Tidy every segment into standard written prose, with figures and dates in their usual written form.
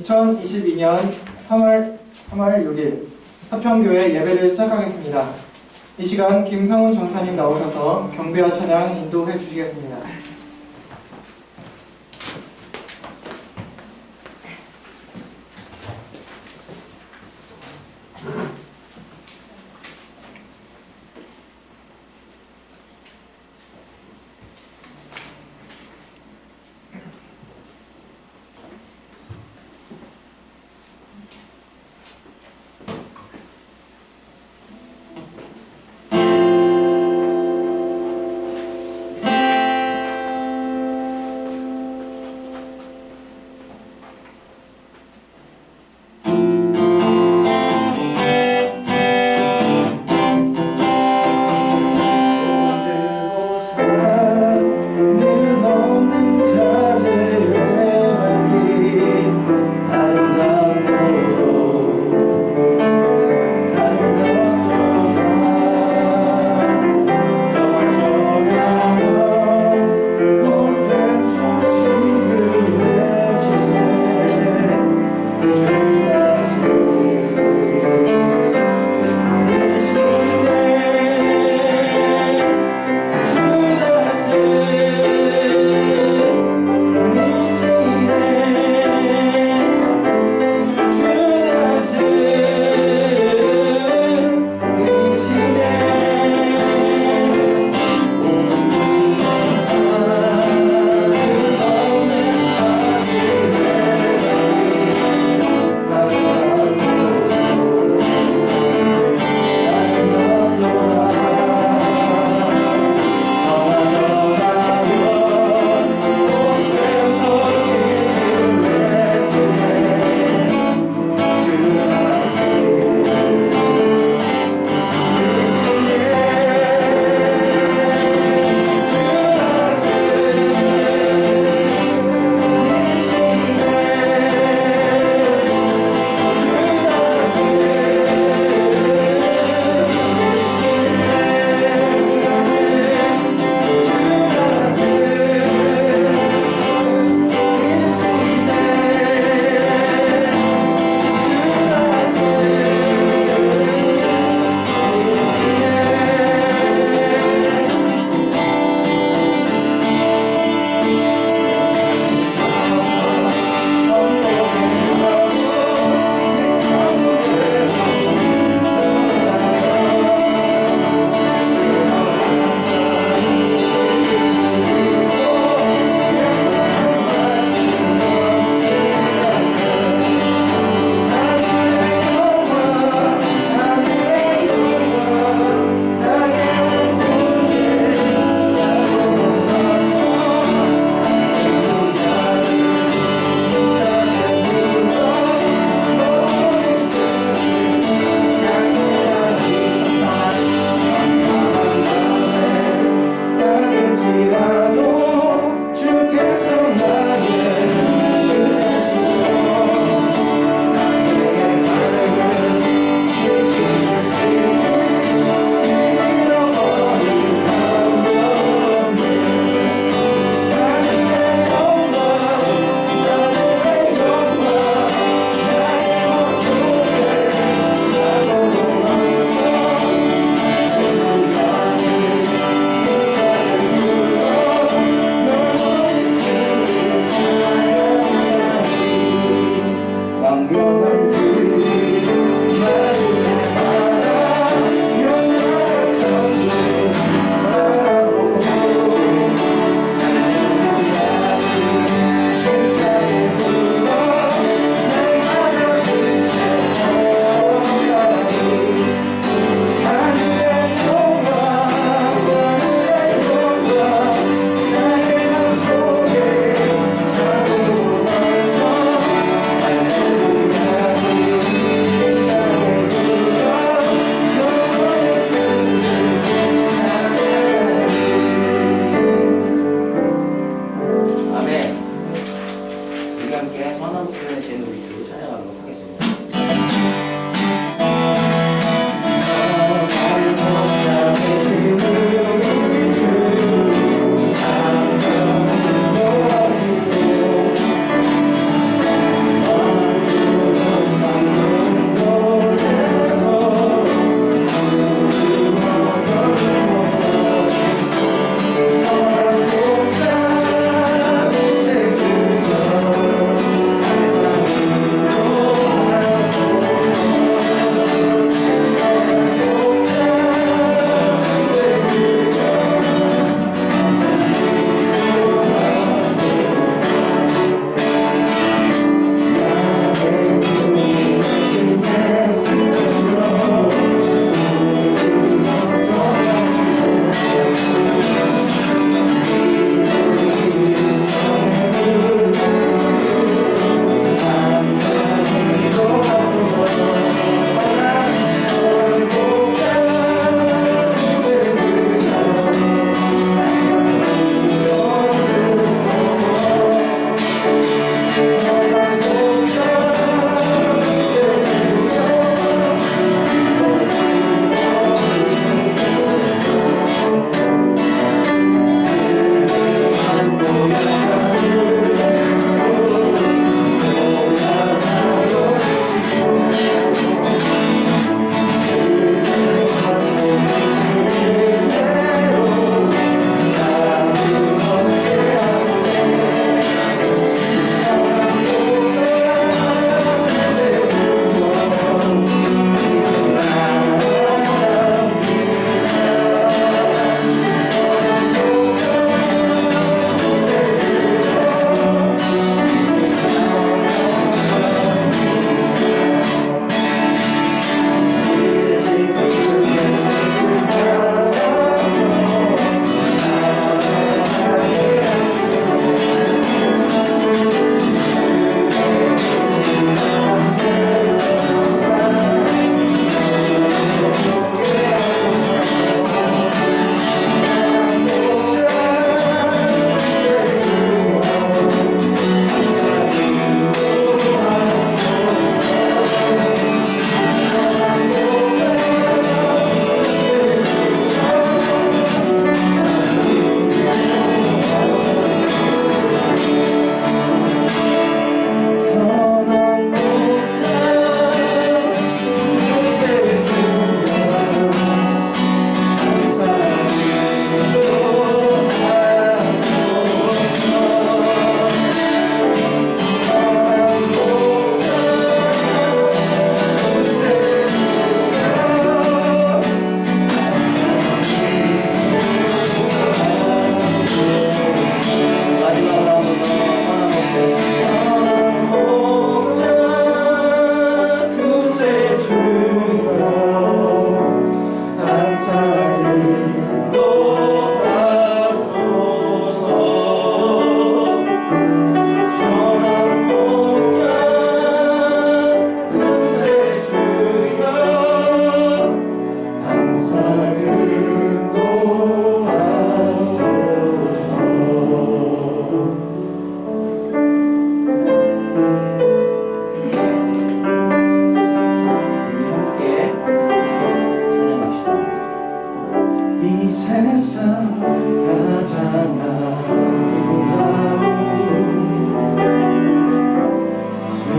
2022년 3월 6일 화평교회 예배를 시작하겠습니다. 이 시간 김성훈 전사님 나오셔서 경배와 찬양 인도해 주시겠습니다.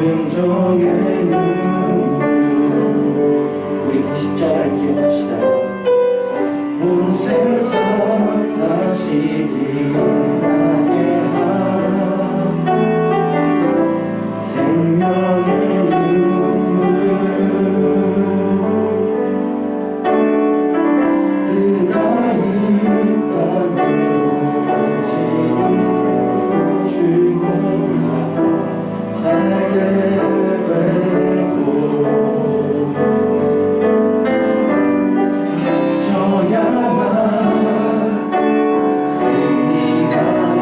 순종의 눈물 우리 그 십자가를 기억합시다. 온 세상 다시 빛나게 한 생명의 눈물 그가 이 땅에 오시니 죽어나 살게 되고 승리하는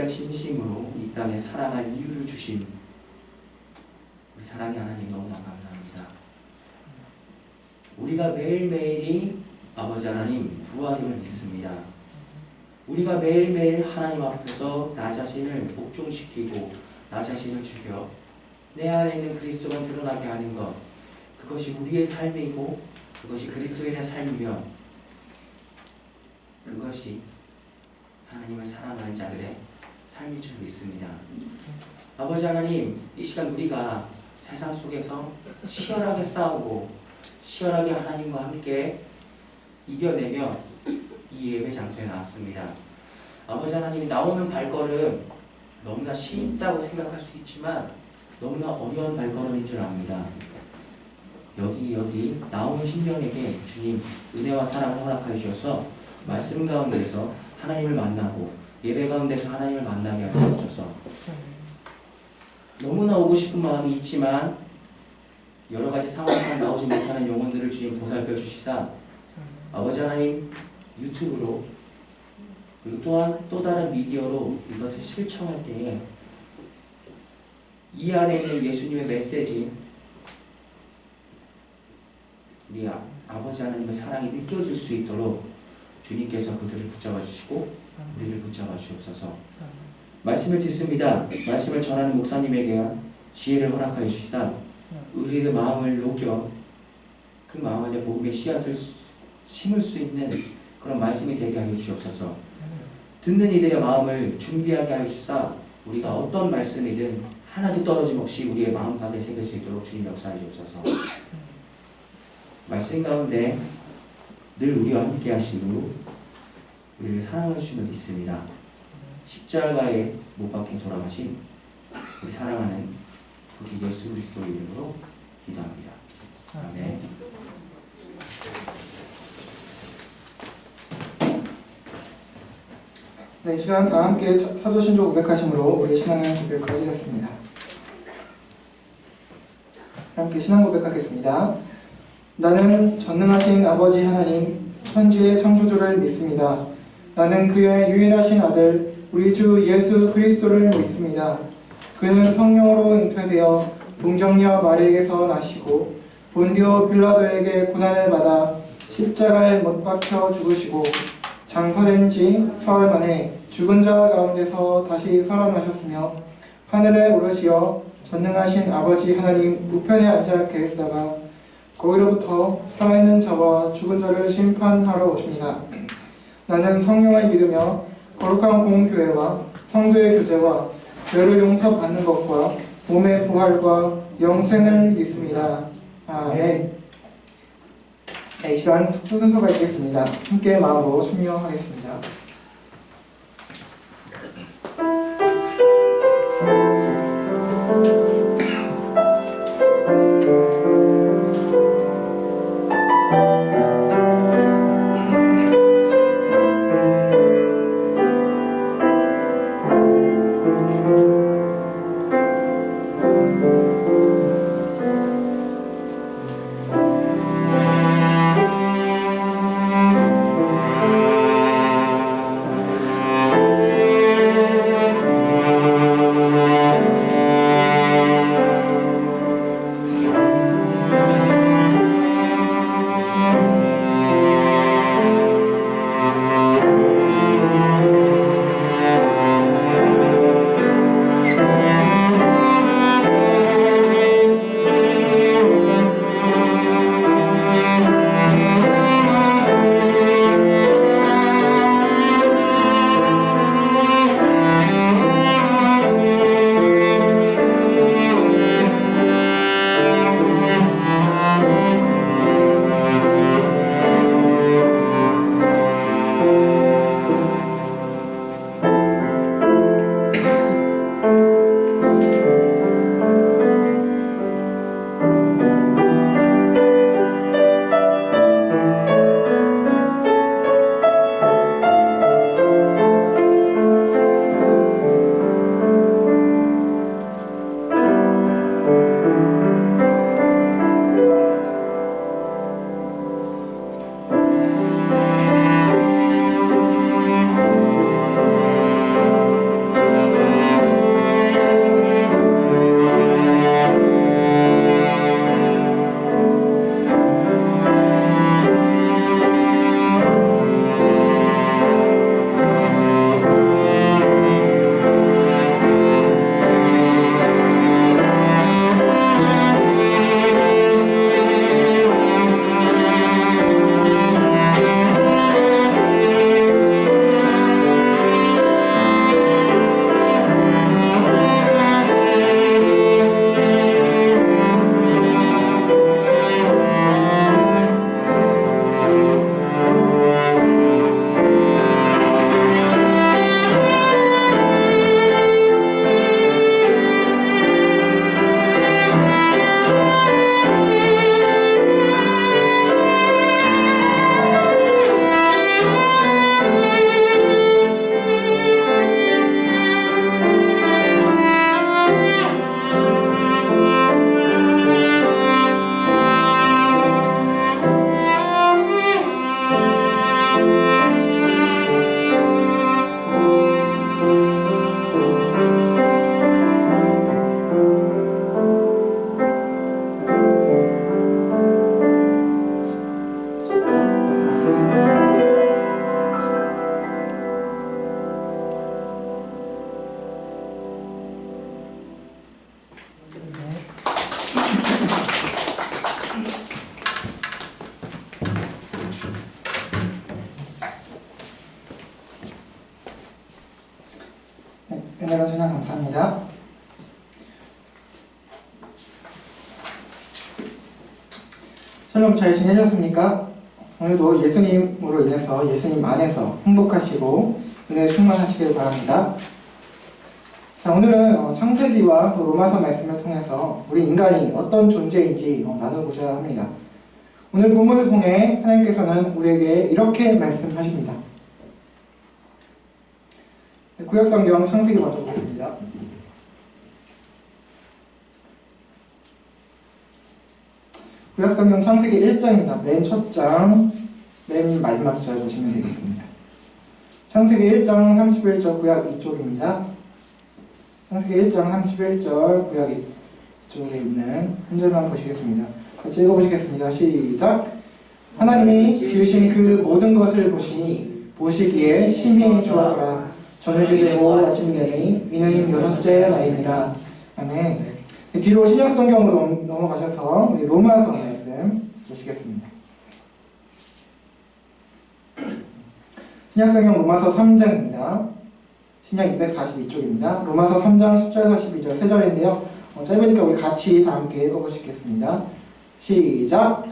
우리가 진심으로 이 땅에 살아갈 이유를 주신 우리 사랑의 하나님 너무나 감사합니다. 우리가 매일매일이 아버지 하나님 부활임을 믿습니다. 우리가 매일매일 하나님 앞에서 나 자신을 복종시키고 나 자신을 죽여 내 안에 있는 그리스도가 드러나게 하는 것, 그것이 우리의 삶이고 그것이 그리스도인의 삶이며 그것이 하나님을 사랑하는 자들의 삶인 줄 믿습니다. 아버지 하나님, 이 시간 우리가 세상 속에서 치열하게 싸우고 치열하게 하나님과 함께 이겨내며 이 예배 장소에 나왔습니다. 아버지 하나님, 나오는 발걸음 너무나 쉽다고 생각할 수 있지만 너무나 어려운 발걸음인 줄 압니다. 여기 나오는 신령에게 주님 은혜와 사랑을 허락하여 주셔서 말씀 가운데서 하나님을 만나고 예배 가운데서 하나님을 만나게 하여 주셔서 너무나 오고 싶은 마음이 있지만 여러 가지 상황에서 나오지 못하는 영혼들을 주님 보살펴 주시사 아버지 하나님 유튜브로 그리고 또한 또 다른 미디어로 이것을 실천할 때에 이 안에 있는 예수님의 메시지, 우리 아버지 하나님의 사랑이 느껴질 수 있도록 주님께서 그들을 붙잡아 주시고 우리를 붙잡아 주옵소서. 말씀을 듣습니다. 말씀을 전하는 목사님에게 지혜를 허락하여 주시사 우리의 마음을 녹여 그 마음 안에 복음의 씨앗을 심을 수 있는 그런 말씀이 되게 하여 주옵소서. 듣는 이들의 마음을 준비하게 하여 주시사 우리가 어떤 말씀이든 하나도 떨어짐 없이 우리의 마음팍에 새길 수 있도록 주님 역사해 주옵소서. 말씀 가운데 늘 우리와 함께 하시고 우리를 사랑해 주심을 믿습니다. 십자가에 못 박힌 돌아가신 우리 사랑하는 구주 예수 그리스도의 이름으로 기도합니다. 아멘. 네, 이 시간 다 함께 사도신조 고백하심으로 우리 신앙을 고백하겠습니다. 함께 신앙 고백하겠습니다. 나는 전능하신 아버지 하나님, 천지의 창조주를 믿습니다. 나는 그의 유일하신 아들, 우리 주 예수 그리스도를 믿습니다. 그는 성령으로 잉태되어 동정녀 마리에게서 나시고 본디오 빌라도에게 고난을 받아 십자가에 못 박혀 죽으시고 장사된 지 사흘 만에 죽은 자 가운데서 다시 살아나셨으며 하늘에 오르시어 전능하신 아버지 하나님 우편에 앉아 계시다가 거기로부터 살아있는 자와 죽은 자를 심판하러 오십니다. 나는 성령을 믿으며 거룩한 공교회와 성도의 교제와 죄를 용서받는 것과 몸의 부활과 영생을 믿습니다. 아멘. 네, 이 시간 특수 순서가 있겠습니다. 함께 마음으로 참여하겠습니다. 은혜로 전화 감사합니다. 샬롬 잘 지내셨습니까? 오늘도 예수님으로 인해서 예수님 안에서 행복하시고 은혜 충만하시길 바랍니다. 자, 오늘은 창세기와 또 로마서 말씀을 통해서 우리 인간이 어떤 존재인지 나누고자 합니다. 오늘 본문을 통해 하나님께서는 우리에게 이렇게 말씀하십니다. 구약성경 창세기 먼저 보겠습니다. 구약성경 창세기 1장입니다. 맨 첫 장, 맨 마지막 절 보시면 되겠습니다. 창세기 1장 31절 구약 2쪽입니다. 창세기 1장 31절 구약 2쪽에 있는 한 절만 보시겠습니다. 같이 읽어보시겠습니다. 시작! 하나님이 지으신 그 모든 것을 보시기에 심히 좋았더라. 저녁이 되고 아침이 되니 이는 6째 날이니라. 아멘. 뒤로 신약성경으로 넘어가셔서 우리 로마서 말씀 보시겠습니다. 신약성경 로마서 3장입니다. 신약 242쪽입니다. 로마서 3장 10절 42절 세 절인데요. 짧으니까 우리 같이 다 함께 읽어보시겠습니다. 시작!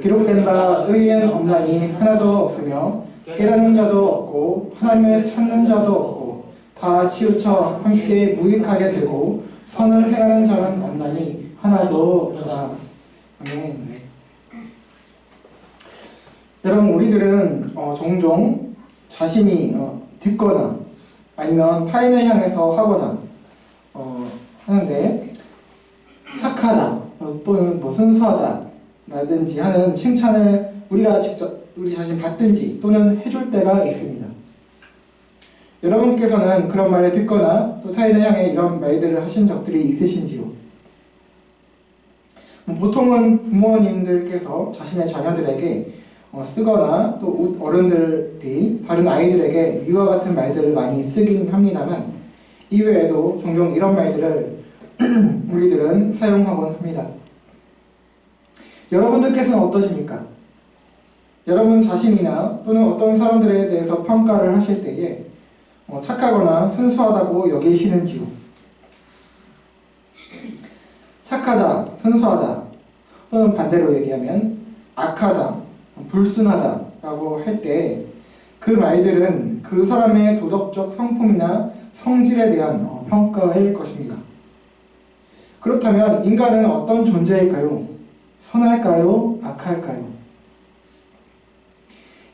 기록된 바 의인 없나니 하나도 없으며 깨닫는 자도 없고 하나님을 찾는 자도 없고 다 치우쳐 함께 무익하게 되고 선을 행하는 자는 없나니 하나도 없도다. 아멘. 여러분, 우리들은 종종 자신이 듣거나 아니면 타인을 향해서 하거나 하는데 착하다 또는 뭐 순수하다 라든지 하는 칭찬을 우리가 직접 우리 자신 받든지 또는 해줄 때가 있습니다. 여러분께서는 그런 말을 듣거나 또 타인을 향해 이런 말들을 하신 적들이 있으신지요? 보통은 부모님들께서 자신의 자녀들에게 쓰거나 또 어른들이 다른 아이들에게 이와 같은 말들을 많이 쓰긴 합니다만 이외에도 종종 이런 말들을 우리들은 사용하곤 합니다. 여러분들께서는 어떠십니까? 여러분 자신이나 또는 어떤 사람들에 대해서 평가를 하실 때에 착하거나 순수하다고 여기시는지요? 착하다, 순수하다 또는 반대로 얘기하면 악하다, 불순하다 라고 할 때 그 말들은 그 사람의 도덕적 성품이나 성질에 대한 평가일 것입니다. 그렇다면 인간은 어떤 존재일까요? 선할까요? 악할까요?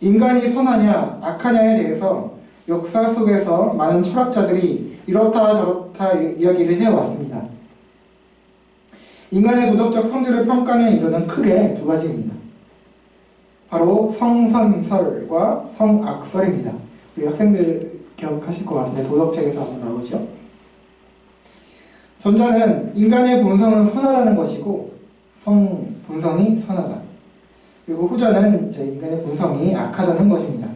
인간이 선하냐 악하냐에 대해서 역사 속에서 많은 철학자들이 이렇다 저렇다 이야기를 해왔습니다. 인간의 도덕적 성질을 평가하는 이유는 크게 두 가지입니다. 바로 성선설과 성악설입니다. 우리 학생들 기억하실 것 같은데 도덕책에서 한번 나오죠. 전자는 인간의 본성은 선하다는 것이고 본성이 선하다. 그리고 후자는 이제 인간의 본성이 악하다는 것입니다.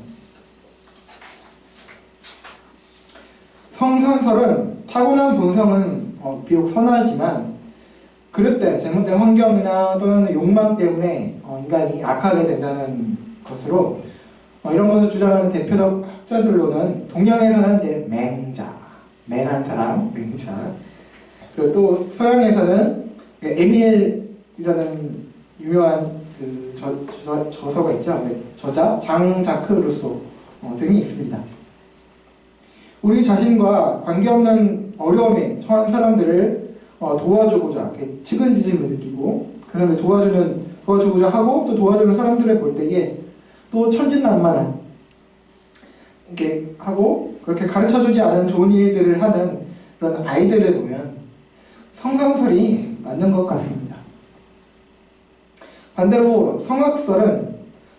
성선설은 타고난 본성은 비록 선하지만 그릇된 잘못된 환경이나 또는 욕망 때문에 인간이 악하게 된다는 것으로 이런 것을 주장하는 대표적 학자들로는 동양에서는 이제 맹한 사람, 맹자. 그리고 또 서양에서는 에밀이라는 유명한 그 저서가 있죠. 저자 장자크 루소 등이 있습니다. 우리 자신과 관계없는 어려움에 처한 사람들을 도와주고자 측은지심을 느끼고 그 사람을 도와주고자 하고 또 도와주는 사람들을 볼 때에 또 천진난만한 이렇게 하고 그렇게 가르쳐주지 않은 좋은 일들을 하는 그런 아이들을 보면 성선설이 맞는 것 같습니다. 반대로 성악설은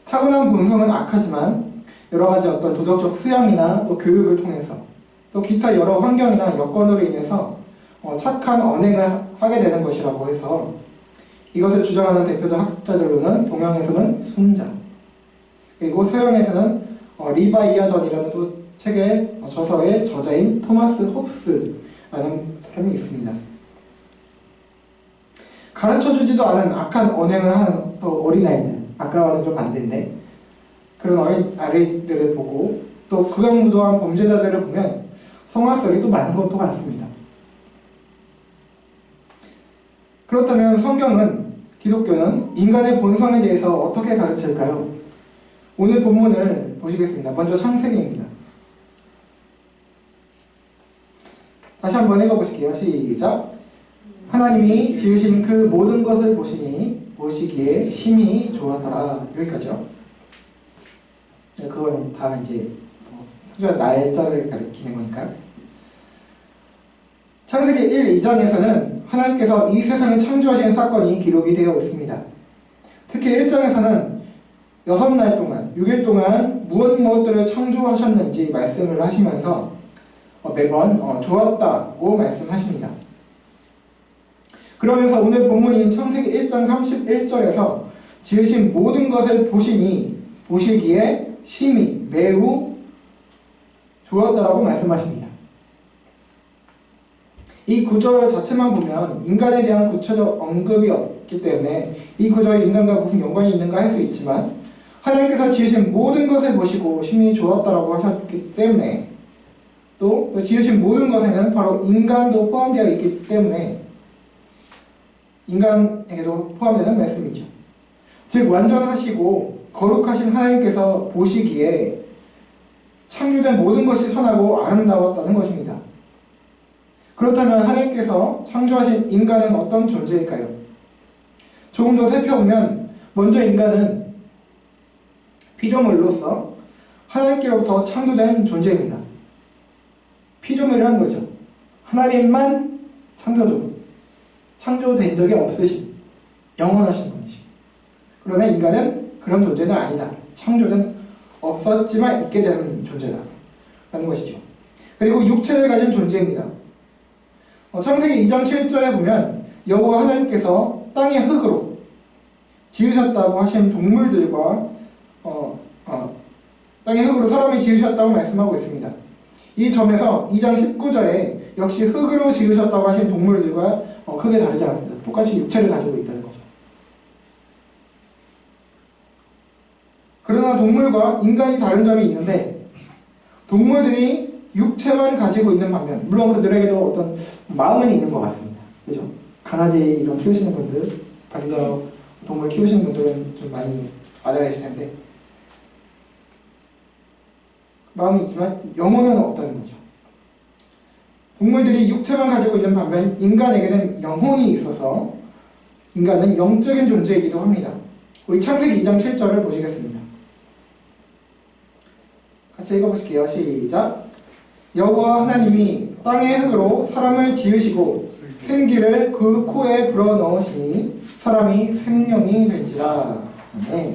타고난 본성은 악하지만 여러 가지 어떤 도덕적 수양이나 또 교육을 통해서 또 기타 여러 환경이나 여건으로 인해서 착한 언행을 하게 되는 것이라고 해서 이것을 주장하는 대표적 학자들로는 동양에서는 순자 그리고 서양에서는 리바이아던이라는 또 책의 저서의 저자인 토마스 홉스라는 사람이 있습니다. 가르쳐주지도 않은 악한 언행을 하는 또 어린아이들 아까와는 좀 반대인데 그런 아이들을 보고 또 극악무도한 범죄자들을 보면 성화설이 또 많은 것도 같습니다. 그렇다면 성경은, 기독교는 인간의 본성에 대해서 어떻게 가르칠까요? 오늘 본문을 보시겠습니다. 먼저 창세기입니다. 다시 한번 읽어보실게요. 시작. 하나님이 지으신 그 모든 것을 보시기에 심히 좋았더라. 여기까지요. 네, 그거는 다 이제 특별한 날짜를 가리키는 거니까. 창세기 1, 2장에서는 하나님께서 이 세상을 창조하신 사건이 기록이 되어 있습니다. 특히 1장에서는 6날 동안, 6일 동안 무엇들을 창조하셨는지 말씀을 하시면서 매번 좋았다고 말씀하십니다. 그러면서 오늘 본문인 창세기 1장 31절에서 지으신 모든 것을 보시기에 심히 매우 좋았다라고 말씀하십니다. 이 구절 자체만 보면 인간에 대한 구체적 언급이 없기 때문에 이 구절이 인간과 무슨 연관이 있는가 할 수 있지만 하나님께서 지으신 모든 것을 보시고 심히 좋았다라고 하셨기 때문에 또 지으신 모든 것에는 바로 인간도 포함되어 있기 때문에 인간에게도 포함되는 말씀이죠. 즉 완전하시고 거룩하신 하나님께서 보시기에 창조된 모든 것이 선하고 아름다웠다는 것입니다. 그렇다면 하나님께서 창조하신 인간은 어떤 존재일까요? 조금 더 살펴보면 먼저 인간은 피조물로서 하나님께로부터 창조된 존재입니다. 피조물이라는 거죠. 하나님만 창조된 적이 없으신 영원하신 분이시. 그러나 인간은 그런 존재는 아니다. 창조된 없었지만 있게 되는 존재다 라는 것이죠. 그리고 육체를 가진 존재입니다. 창세기 2장 7절에 보면 여호와 하나님께서 땅의 흙으로 지으셨다고 하신 동물들과 땅의 흙으로 사람이 지으셨다고 말씀하고 있습니다. 이 점에서 2장 19절에 역시 흙으로 지으셨다고 하신 동물들과 크게 다르지 않습니다. 똑같이 육체를 가지고 있다는 거죠. 그러나 동물과 인간이 다른 점이 있는데 동물들이 육체만 가지고 있는 반면 물론 그들에게도 어떤 마음은 있는 것 같습니다. 그죠? 강아지 이런 키우시는 분들, 반려 동물 키우시는 분들은 좀 많이 알아계실 텐데 마음이 있지만 영혼은 없다는 거죠. 동물들이 육체만 가지고 있는 반면 인간에게는 영혼이 있어서 인간은 영적인 존재이기도 합니다. 우리 창세기 2장 7절을 보시겠습니다. 같이 읽어보실게요. 시작. 여호와 하나님이 땅의 흙으로 사람을 지으시고 생기를 그 코에 불어넣으시니 사람이 생명이 된지라. 네.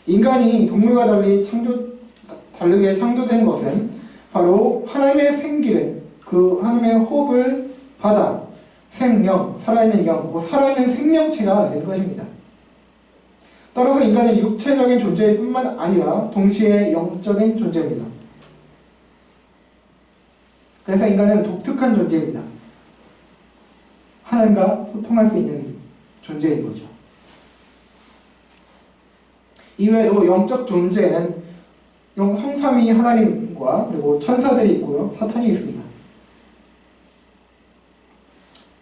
인간이 동물과 다르게 창조된 것은 바로 하나님의 생기를, 그 하나님의 호흡을 받아 생명, 살아있는 영, 살아있는 생명체가 된 것입니다. 따라서 인간은 육체적인 존재일 뿐만 아니라 동시에 영적인 존재입니다. 그래서 인간은 독특한 존재입니다. 하나님과 소통할 수 있는 존재인 거죠. 이외에도 영적 존재에는 성삼위 하나님과 그리고 천사들이 있고요. 사탄이 있습니다.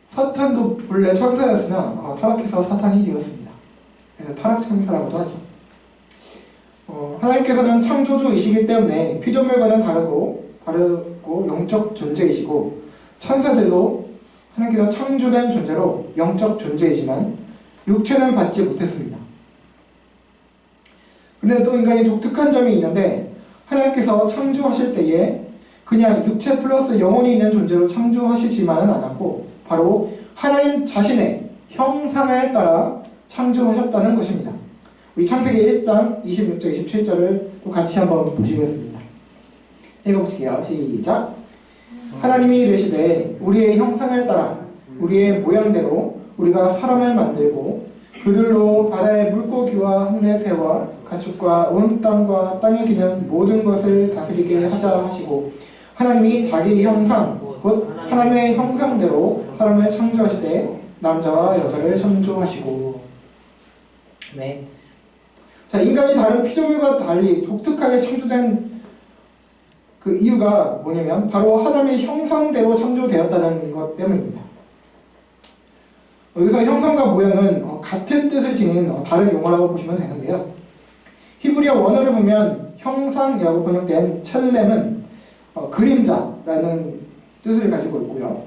사탄도 본래 천사였으나 타락해서 사탄이 되었습니다. 그래서 타락천사라고도 하죠. 하나님께서는 창조주이시기 때문에 피조물과는 다르고 영적 존재이시고 천사들도 하나님께서 창조된 존재로 영적 존재이지만 육체는 받지 못했습니다. 그런데 또 인간이 독특한 점이 있는데 하나님께서 창조하실 때에 그냥 육체 플러스 영혼이 있는 존재로 창조하시지만은 않았고 바로 하나님 자신의 형상을 따라 창조하셨다는 것입니다. 우리 창세기 1장 26절 27절을 또 같이 한번 보시겠습니다. 읽어보실게요. 시작. 하나님이 이르시되 우리의 형상을 따라 우리의 모양대로 우리가 사람을 만들고 그들로 바다의 물고기와 하늘의 새와 가축과 온 땅과 땅에 기는 모든 것을 다스리게 하자 하시고 하나님이 자기 형상 곧 하나님의 형상대로 사람을 창조하시되 남자와 여자를 창조하시고. 네. 자, 인간이 다른 피조물과 달리 독특하게 창조된 그 이유가 뭐냐면 바로 하나님의 형상대로 창조되었다는 것 때문입니다. 여기서 형상과 모양은 같은 뜻을 지닌 다른 용어라고 보시면 되는데요. 히브리어 원어를 보면 형상이라고 번역된 첼렘은 그림자라는 뜻을 가지고 있고요.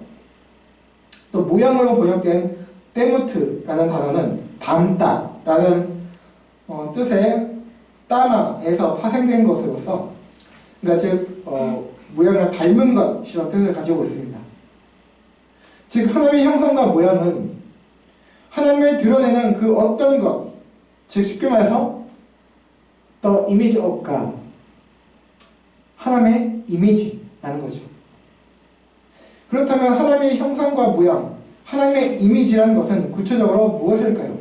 또 모양으로 번역된 때무트라는 단어는 닮다라는 뜻의 따마에서 파생된 것으로서 그러니까 즉 모양을 닮은 것이라는 뜻을 가지고 있습니다. 즉 하나님의 형상과 모양은 하나님을 드러내는 그 어떤 것, 즉 쉽게 말해서 the image of God, 하나님의 이미지라는 거죠. 그렇다면 하나님의 형상과 모양, 하나님의 이미지라는 것은 구체적으로 무엇일까요?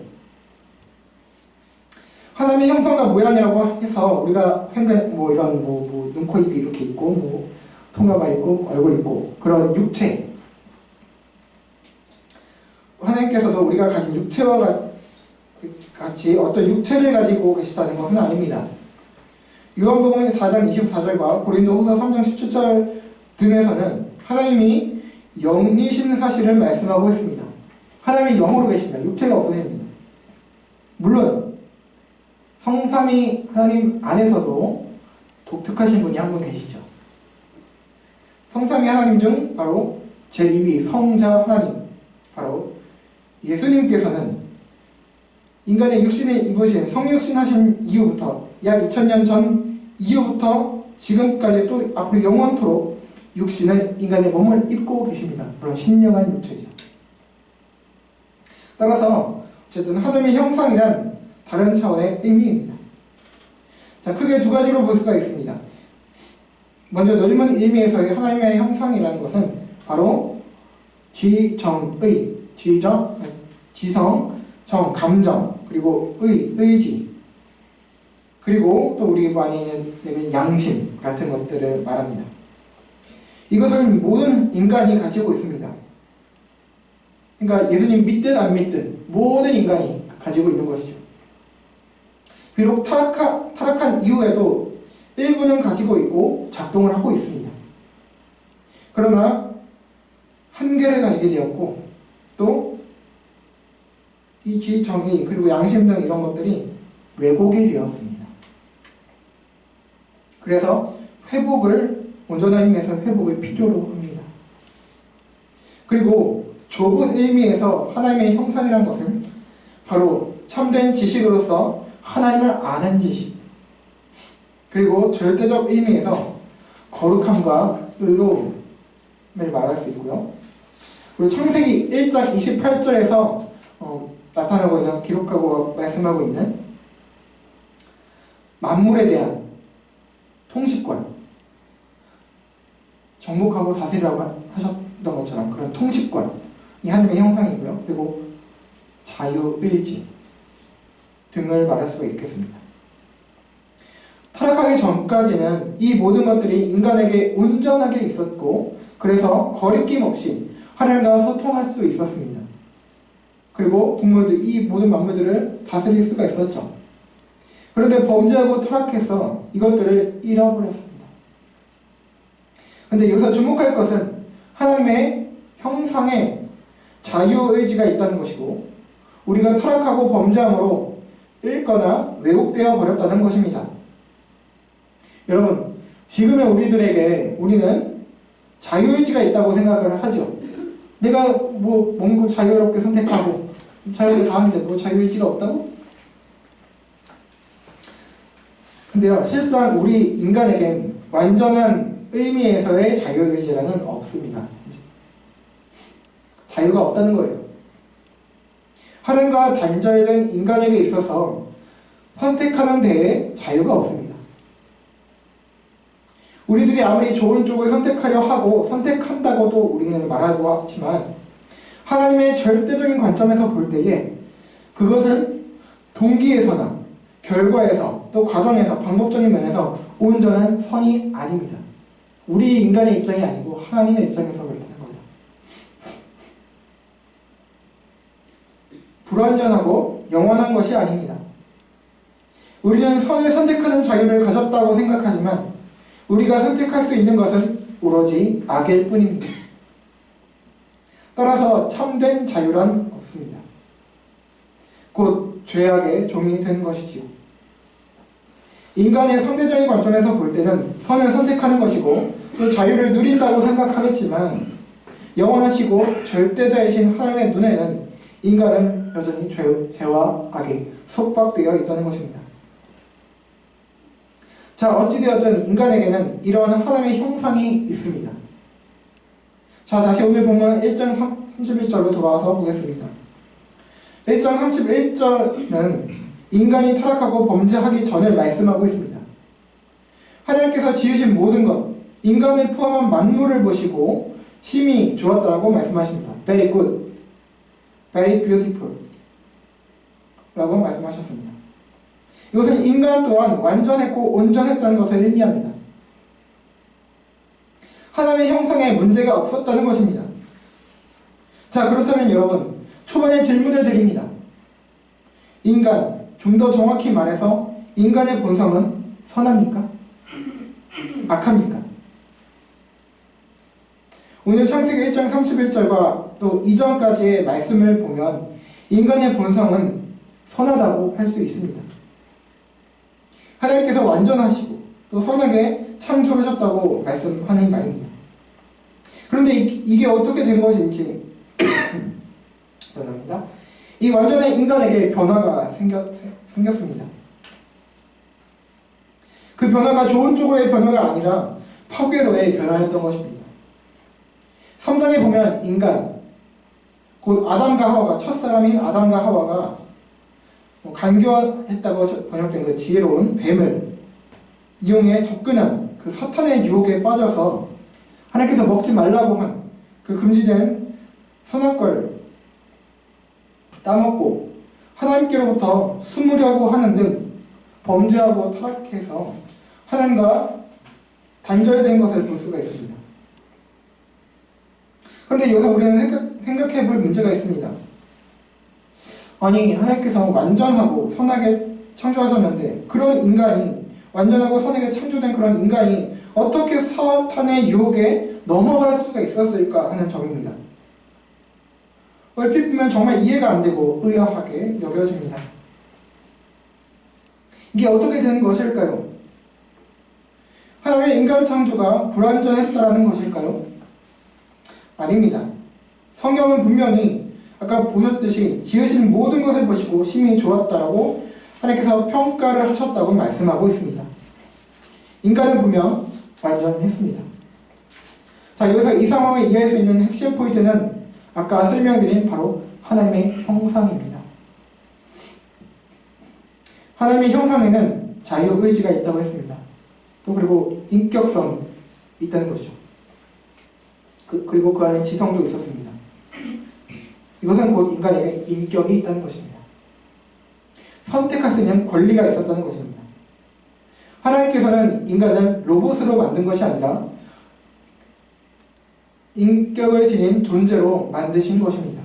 하나님의 형상과 모양이라고 해서 우리가 생각 이런 눈, 코, 입이 이렇게 있고 손가락 있고 얼굴 있고 그런 육체, 하나님께서도 우리가 가진 육체와 같이 어떤 육체를 가지고 계시다는 것은 아닙니다. 요한복음 4장 24절과 고린도후서 3장 17절 등에서는 하나님이 영이신 사실을 말씀하고 있습니다. 하나님이 영으로 계십니다. 육체가 없으십니다. 물론 성삼위 하나님 안에서도 독특하신 분이 한 분 계시죠. 성삼위 하나님 중 바로 제2위 성자 하나님, 바로 예수님께서는 인간의 육신을 입으신 성육신하신 이후부터 약 2000년 전 이후부터 지금까지 또 앞으로 영원토록 육신을 인간의 몸을 입고 계십니다. 물론 신령한 육체죠. 따라서 어쨌든 하나님의 형상이란 다른 차원의 의미입니다. 자, 크게 두 가지로 볼 수가 있습니다. 먼저 넓은 의미에서의 하나님의 형상이라는 것은 바로 지성, 정, 감정, 그리고 의지, 그리고 또 우리 안에 있는 양심 같은 것들을 말합니다. 이것은 모든 인간이 가지고 있습니다. 그러니까 예수님 믿든 안 믿든 모든 인간이 가지고 있는 것이죠. 비록 타락한 이후에도 일부는 가지고 있고 작동을 하고 있습니다. 그러나 한계를 가지게 되었고 또 이 지정의 그리고 양심 등 이런 것들이 왜곡이 되었습니다. 그래서 온전한 의미에서 회복을 필요로 합니다. 그리고 좁은 의미에서 하나님의 형상이라는 것은 바로 참된 지식으로서 하나님을 아는 지식, 그리고 절대적 의미에서 거룩함과 의로움을 말할 수 있고요. 그리고 창세기 1장 28절에서 나타나고 있는, 기록하고 말씀하고 있는 만물에 대한 통치권, 정복하고 다스리라고 하셨던 것처럼 그런 통치권이 하나님의 형상이고요. 그리고 자유의지 등을 말할 수가 있겠습니다. 타락하기 전까지는 이 모든 것들이 인간에게 온전하게 있었고, 그래서 거리낌 없이 하나님과 소통할 수 있었습니다. 그리고 동물들, 이 모든 만물들을 다스릴 수가 있었죠. 그런데 범죄하고 타락해서 이것들을 잃어버렸습니다. 그런데 여기서 주목할 것은 하나님의 형상에 자유의지가 있다는 것이고, 우리가 타락하고 범죄함으로 잃거나 왜곡되어 버렸다는 것입니다. 여러분, 지금의 우리는 자유의지가 있다고 생각을 하죠. 내가 뭔가 자유롭게 선택하고 자유를 다 하는데 자유의지가 없다고? 근데요, 실상 우리 인간에겐 완전한 의미에서의 자유의지라는 없습니다. 자유가 없다는 거예요. 하나님과 단절된 인간에게 있어서 선택하는 데에 자유가 없습니다. 우리들이 아무리 좋은 쪽을 선택하려 하고 선택한다고도 우리는 말하고 하지만, 하나님의 절대적인 관점에서 볼 때에 그것은 동기에서나 결과에서 또 과정에서 방법적인 면에서 온전한 선이 아닙니다. 우리 인간의 입장이 아니고 하나님의 입장에서 그렇다는 겁니다. 불완전하고 영원한 것이 아닙니다. 우리는 선을 선택하는 자유를 가졌다고 생각하지만 우리가 선택할 수 있는 것은 오로지 악일 뿐입니다. 따라서 참된 자유란 없습니다. 곧 죄악의 종이 되는 것이지요. 인간의 상대적인 관점에서 볼 때는 선을 선택하는 것이고 또 자유를 누린다고 생각하겠지만 영원하시고 절대자이신 하나님의 눈에는 인간은 여전히 죄와 악에 속박되어 있다는 것입니다. 자, 어찌되었든 인간에게는 이러한 하나님의 형상이 있습니다. 자, 다시 오늘 본문 1장 31절로 돌아와서 보겠습니다. 1장 31절은 인간이 타락하고 범죄하기 전을 말씀하고 있습니다. 하나님께서 지으신 모든 것, 인간을 포함한 만물을 보시고 심히 좋았다고 말씀하십니다. Very good, very beautiful 라고 말씀하셨습니다. 이것은 인간 또한 완전했고 온전했다는 것을 의미합니다. 하나님의 형상에 문제가 없었다는 것입니다. 자, 그렇다면 여러분, 초반에 질문을 드립니다. 인간, 좀 더 정확히 말해서 인간의 본성은 선합니까? 악합니까? 오늘 창세기 1장 31절과 또 이전까지의 말씀을 보면 인간의 본성은 선하다고 할 수 있습니다. 하나님께서 완전하시고 또 선하게 창조하셨다고 말씀하는 말입니다. 그런데 이게 어떻게 된 것인지 변합니다. 이 완전한 인간에게 변화가 생겼습니다. 그 변화가 좋은 쪽으로의 변화가 아니라 파괴로의 변화였던 것입니다. 3장에 보면 인간, 곧 아담과 하와가, 첫사람인 아담과 하와가 간교했다고 번역된 그 지혜로운 뱀을 이용해 접근한 그 사탄의 유혹에 빠져서 하나님께서 먹지 말라고 한 그 금지된 선악과를 따먹고 하나님께로부터 숨으려고 하는 등 범죄하고 타락해서 하나님과 단절된 것을 볼 수가 있습니다. 그런데 여기서 우리는 생각해 볼 문제가 있습니다. 아니, 하나님께서 완전하고 선하게 창조하셨는데 그런 인간이, 완전하고 선하게 창조된 그런 인간이 어떻게 사탄의 유혹에 넘어갈 수가 있었을까 하는 점입니다. 얼핏 보면 정말 이해가 안 되고 의아하게 여겨집니다. 이게 어떻게 된 것일까요? 하나님의 인간 창조가 불완전했다라는 것일까요? 아닙니다. 성경은 분명히 아까 보셨듯이 지으신 모든 것을 보시고 심히 좋았다라고 하나님께서 평가를 하셨다고 말씀하고 있습니다. 인간은 분명 완전했습니다. 자, 여기서 이 상황을 이해할 수 있는 핵심 포인트는 아까 설명드린 바로 하나님의 형상입니다. 하나님의 형상에는 자유의지가 있다고 했습니다. 또 그리고 인격성이 있다는 것이죠. 그리고 그 안에 지성도 있었습니다. 이것은 곧 인간에게 인격이 있다는 것입니다. 선택할 수 있는 권리가 있었다는 것입니다. 하나님께서는 인간을 로봇으로 만든 것이 아니라 인격을 지닌 존재로 만드신 것입니다.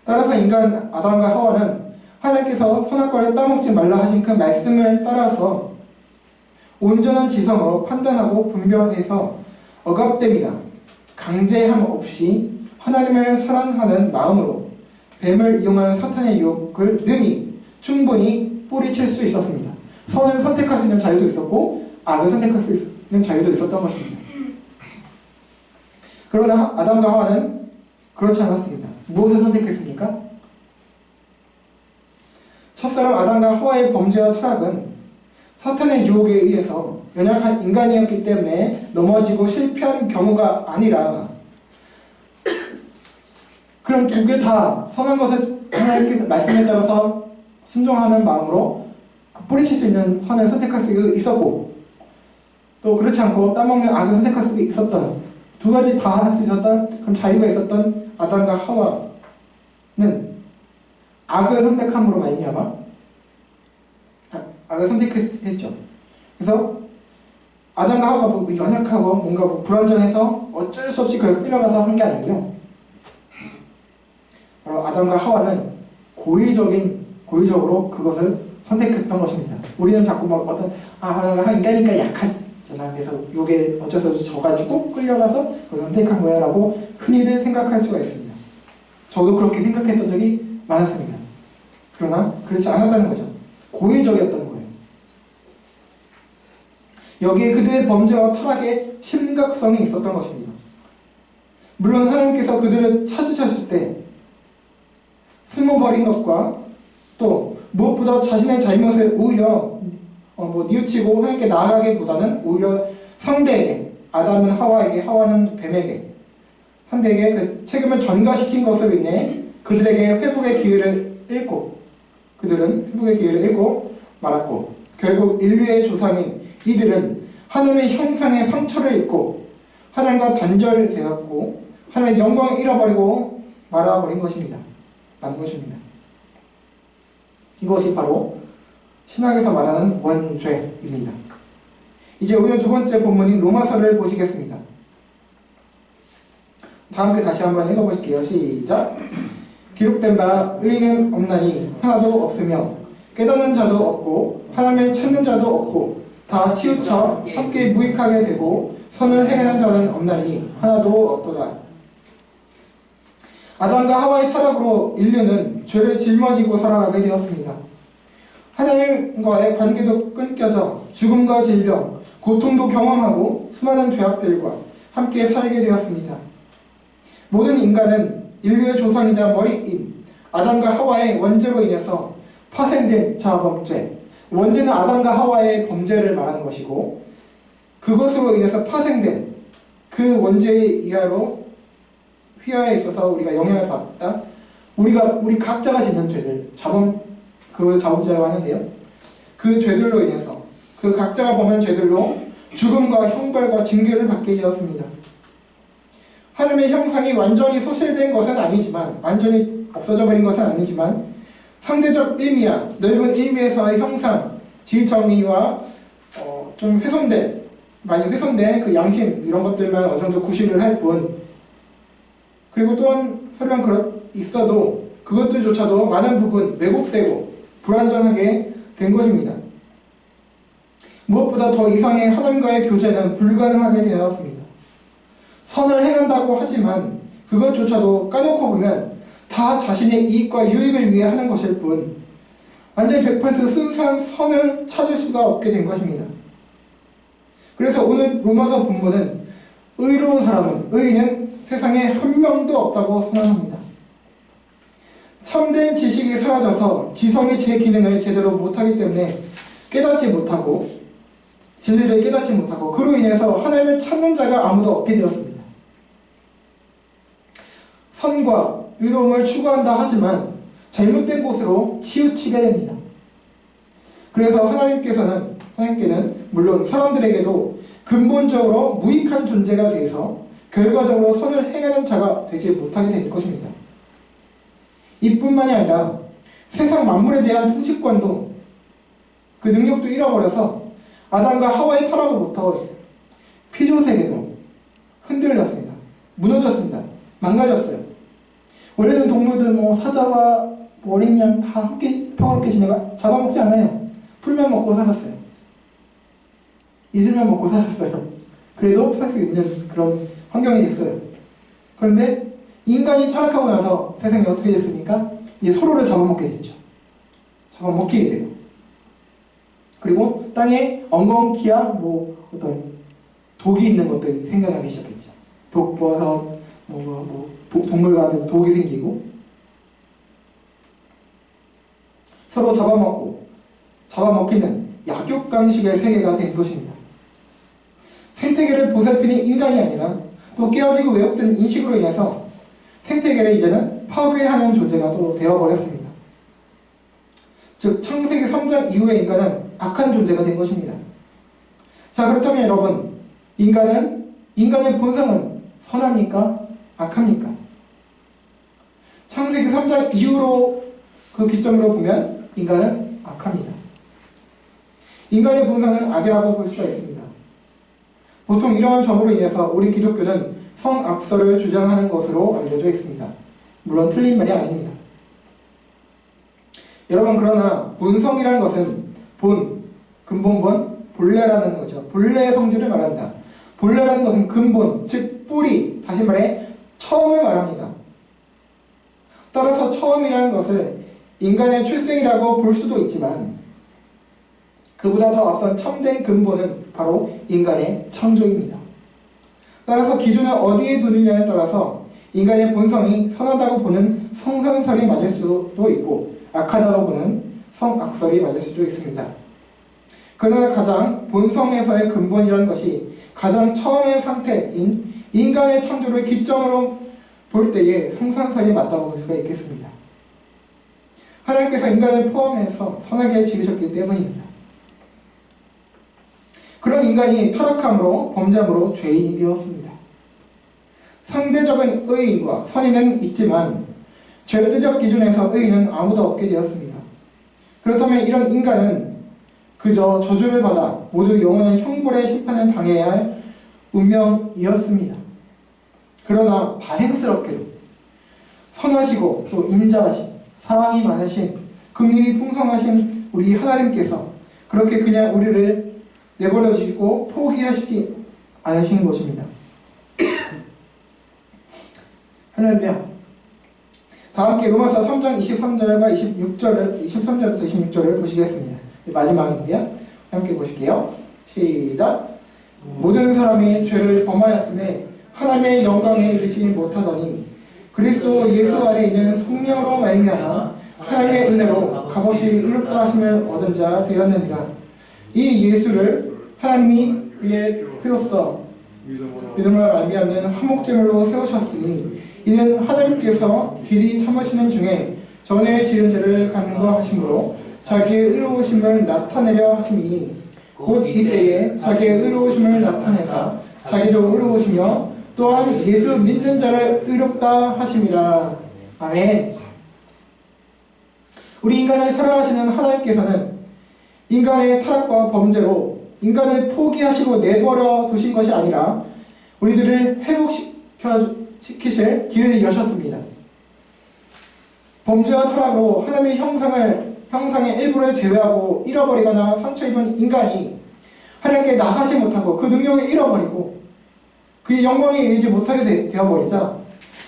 따라서 인간 아담과 하와는 하나님께서 선악과를 따먹지 말라 하신 그 말씀을 따라서 온전한 지성으로 판단하고 분별해서 억압됩니다. 강제함 없이 하나님을 사랑하는 마음으로 뱀을 이용한 사탄의 유혹을 능히 충분히 뿌리칠 수 있었습니다. 선을 선택할 수 있는 자유도 있었고 악을 선택할 수 있는 자유도 있었던 것입니다. 그러나 아담과 하와는 그렇지 않았습니다. 무엇을 선택했습니까? 첫사람 아담과 하와의 범죄와 타락은 사탄의 유혹에 의해서 연약한 인간이었기 때문에 넘어지고 실패한 경우가 아니라 그런 두 개 다 선한 것을 하나님께 말씀에 따라서 순종하는 마음으로 뿌리칠 수 있는 선을 선택할 수 있었고 또 그렇지 않고 따먹는 악을 선택할 수도 있었던 두 가지 다 할 수 있었던 그런 자유가 있었던 아담과 하와는 악을 선택함으로 말미암아 악을 선택했죠. 그래서 아담과 하와가 연약하고 뭔가 불완전해서 어쩔 수 없이 그걸 끌려가서 한 게 아니고요. 바로 아담과 하와는 고의적으로 그것을 선택했던 것입니다. 우리는 자꾸 막 어떤 인간이니까 약하잖아. 그래서 요게 어쩔 수 없이 져가지고 끌려가서 그걸 선택한 거야 라고 흔히들 생각할 수가 있습니다. 저도 그렇게 생각했던 적이 많았습니다. 그러나 그렇지 않았다는 거죠. 고의적이었던 거예요. 여기에 그들의 범죄와 타락의 심각성이 있었던 것입니다. 물론 하나님께서 그들을 찾으셨을 때 숨어버린 것과 또 무엇보다 자신의 잘못을 오히려 뉘우치고 하나님께 나아가기보다는 오히려 상대에게, 아담은 하와에게, 하와는 뱀에게, 상대에게 그 책임을 전가시킨 것으로 인해 그들에게 회복의 기회를 잃고, 그들은 회복의 기회를 잃고 말았고, 결국 인류의 조상인 이들은 하나님의 형상의 상처를 입고 하나님과 단절되었고 하나님의 영광을 잃어버리고 말아버린 것입니다. 이것이 바로 신학에서 말하는 원죄입니다. 이제 오늘 두 번째 본문인 로마서를 보시겠습니다. 다 함께 다시 한번 읽어보실게요. 시작. 기록된 바 의인은 없나니 하나도 없으며 깨닫는 자도 없고 하나님을 찾는 자도 없고 다 치우쳐 함께 무익하게 되고 선을 행하는 자는 없나니 하나도 없도다. 아담과 하와의 타락으로 인류는 죄를 짊어지고 살아가게 되었습니다. 하나님과의 관계도 끊겨져 죽음과 질병, 고통도 경험하고 수많은 죄악들과 함께 살게 되었습니다. 모든 인간은 인류의 조상이자 머리인 아담과 하와의 원죄로 인해서 파생된 자범죄, 원죄는 아담과 하와의 범죄를 말하는 것이고 그것으로 인해서 파생된 그 원죄의 휘하에 있어서 우리가 영향을 받았다. 우리 각자가 짓는 죄들, 그걸 자범죄라고 하는데요. 그 죄들로 인해서 그 각자가 범한 죄들로 죽음과 형벌과 징계를 받게 되었습니다. 하나님의 형상이 완전히 소실된 것은 아니지만, 완전히 없어져 버린 것은 아니지만 상대적 의미야, 넓은 의미에서의 형상, 지정의와 좀 많이 훼손된 그 양심 이런 것들만 어느 정도 구실을 할 뿐, 그리고 또한 설령 있어도 그것들조차도 많은 부분 왜곡되고 불완전하게 된 것입니다. 무엇보다 더 이상의 하나님과의 교제는 불가능하게 되었습니다. 선을 행한다고 하지만 그것조차도 까놓고 보면 다 자신의 이익과 유익을 위해 하는 것일 뿐 완전히 100% 순수한 선을 찾을 수가 없게 된 것입니다. 그래서 오늘 로마서 본문은 의로운 사람은, 의인은 세상에 한 명도 없다고 선언합니다. 참된 지식이 사라져서 지성이 제 기능을 제대로 못하기 때문에 진리를 깨닫지 못하고 그로 인해서 하나님을 찾는 자가 아무도 없게 되었습니다. 선과 의로움을 추구한다 하지만 잘못된 곳으로 치우치게 됩니다. 그래서 하나님께는 물론 사람들에게도 근본적으로 무익한 존재가 돼서 결과적으로 선을 행하는 자가 되지 못하게 될 것입니다. 이뿐만이 아니라 세상 만물에 대한 통치권도 그 능력도 잃어버려서 아담과 하와의 타락으로부터 피조세계도 흔들렸습니다. 무너졌습니다. 망가졌어요. 원래는 동물들 사자와 어린 양 다 함께 평화롭게 지내가 잡아먹지 않아요. 풀만 먹고 살았어요. 이슬만 먹고 살았어요. 그래도 살 수 있는 그런 환경이 됐어요. 그런데 인간이 타락하고 나서 세상이 어떻게 됐습니까? 이제 서로를 잡아먹게 됐죠. 잡아먹히게 되고, 그리고 땅에 엉겅퀴야 어떤 독이 있는 것들이 생겨나기 시작했죠. 독버섯, 동물과한테도 독이 생기고 서로 잡아먹히는 약육강식의 세계가 된 것입니다. 생태계를 보살피는 인간이 아니라 또 깨어지고 왜곡된 인식으로 인해서 생태계를 이제는 파괴하는 존재가 또 되어버렸습니다. 즉 창세기 3장 이후의 인간은 악한 존재가 된 것입니다. 자, 그렇다면 여러분, 인간의 본성은 선합니까? 악합니까? 창세기 3장 이후로 그 기점으로 보면 인간은 악합니다. 인간의 본성은 악이라고 볼 수가 있습니다. 보통 이러한 점으로 인해서 우리 기독교는 성악설을 주장하는 것으로 알려져 있습니다. 물론 틀린 말이 아닙니다. 여러분, 그러나 본성이라는 것은 근본본, 본래라는 거죠. 본래의 성질을 말합니다. 본래라는 것은 근본, 즉 뿌리, 다시 말해 처음을 말합니다. 따라서 처음이라는 것을 인간의 출생이라고 볼 수도 있지만 그보다 더 앞선 참된 근본은 바로 인간의 창조입니다. 따라서 기준을 어디에 두느냐에 따라서 인간의 본성이 선하다고 보는 성선설이 맞을 수도 있고 악하다고 보는 성악설이 맞을 수도 있습니다. 그러나 가장 본성에서의 근본이라는 것이 가장 처음의 상태인 인간의 창조를 기점으로 볼 때에 성선설이 맞다고 볼 수가 있겠습니다. 하나님께서 인간을 포함해서 선하게 지으셨기 때문입니다. 그런 인간이 타락함으로 범죄함으로 죄인이 되었습니다. 상대적인 의인과 선인은 있지만 절대적 기준에서 의인은 아무도 없게 되었습니다. 그렇다면 이런 인간은 그저 저주를 받아 모두 영원한 형벌의 심판을 당해야 할 운명이었습니다. 그러나 다행스럽게도 선하시고 또 인자하신, 사랑이 많으신, 긍휼이 풍성하신 우리 하나님께서 그렇게 그냥 우리를 내버려 두시고 포기하시지 않으시는 것입니다. 할렐루야. 다 함께 로마서 3장 23절과 23절부터 26절을 보시겠습니다. 마지막인데요. 함께 보실게요. 시작. 모든 사람이 죄를 범하였음에 하나님의 영광에 이르지 못하더니 그리스도 예수 안에 있는 성령으로 말미암아 하나님의 은혜로 값없이 의롭다 하심을 얻은 자 되었느니라. 이 예수를 하나님이 그의 피로써 믿음으로 말미암는 화목제물로 세우셨으니 이는 하나님께서 길이 참으시는 중에 전에 지은 죄를 간구하심으로 자기의 의로우심을 나타내려 하심이니 곧 이때에 자기의 의로우심을 나타내사 자기도 의로우시며 또한 예수 믿는 자를 의롭다 하심이라. 아멘. 우리 인간을 사랑하시는 하나님께서는 인간의 타락과 범죄로 인간을 포기하시고 내버려 두신 것이 아니라 우리들을 회복시키실 길을 여셨습니다. 범죄와 타락으로 하나님의 형상의 일부를 제외하고 잃어버리거나 상처 입은 인간이 하나님께 나가지 못하고 그 능력을 잃어버리고 그의 영광에 이르지 못하게 되어버리자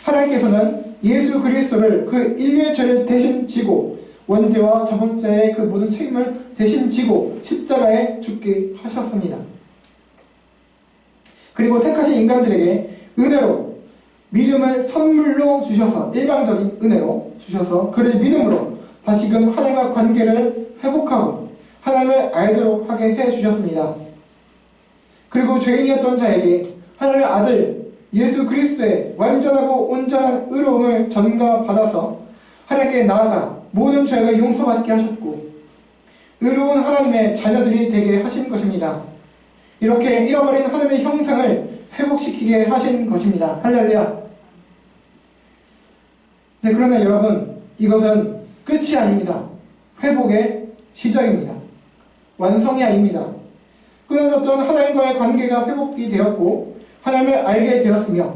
하나님께서는 예수 그리스도를 그 인류의 죄를 대신 지고 원죄와 자범죄의 그 모든 책임을 대신 지고 십자가에 죽게 하셨습니다. 그리고 택하신 인간들에게 은혜로 믿음을 선물로 주셔서 일방적인 은혜로 주셔서 그를 믿음으로 다시금 하나님과 관계를 회복하고 하나님을 알도록 하게 해주셨습니다. 그리고 죄인이었던 자에게 하나님의 아들 예수 그리스도의 완전하고 온전한 의로움을 전가받아서 하나님께 나아가 모든 죄를 용서받게 하셨고 의로운 하나님의 자녀들이 되게 하신 것입니다. 이렇게 잃어버린 하나님의 형상을 회복시키게 하신 것입니다. 할렐루야. 네, 그러나 여러분, 이것은 끝이 아닙니다. 회복의 시작입니다. 완성이 아닙니다. 끊어졌던 하나님과의 관계가 회복이 되었고 하나님을 알게 되었으며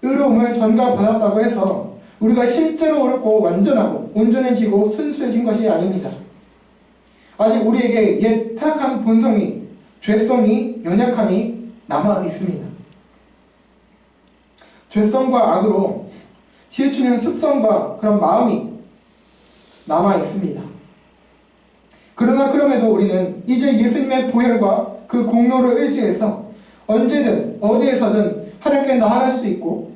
의로움을 전가받았다고 해서 우리가 실제로 옳고 완전하고 온전해지고 순수해진 것이 아닙니다. 아직 우리에게 옛 타락한 본성이, 죄성이, 연약함이 남아 있습니다. 죄성과 악으로 치우치는 습성과 그런 마음이 남아 있습니다. 그러나 그럼에도 우리는 이제 예수님의 보혈과 그 공로를 의지해서 언제든 어디에서든 하나님께 나아갈 수 있고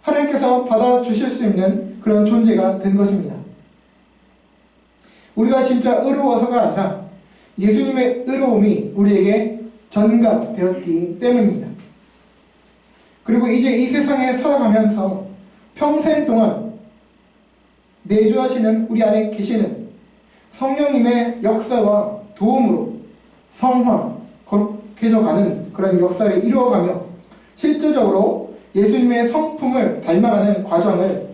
하나님께서 받아주실 수 있는 그런 존재가 된 것입니다. 우리가 진짜 의로워서가 아니라 예수님의 의로움이 우리에게 전가되었기 때문입니다. 그리고 이제 이 세상에 살아가면서 평생 동안 내주하시는 우리 안에 계시는 성령님의 역사와 도움으로 성화, 거룩해져가는 그런 역사를 이루어가며 실제적으로 예수님의 성품을 닮아가는 과정을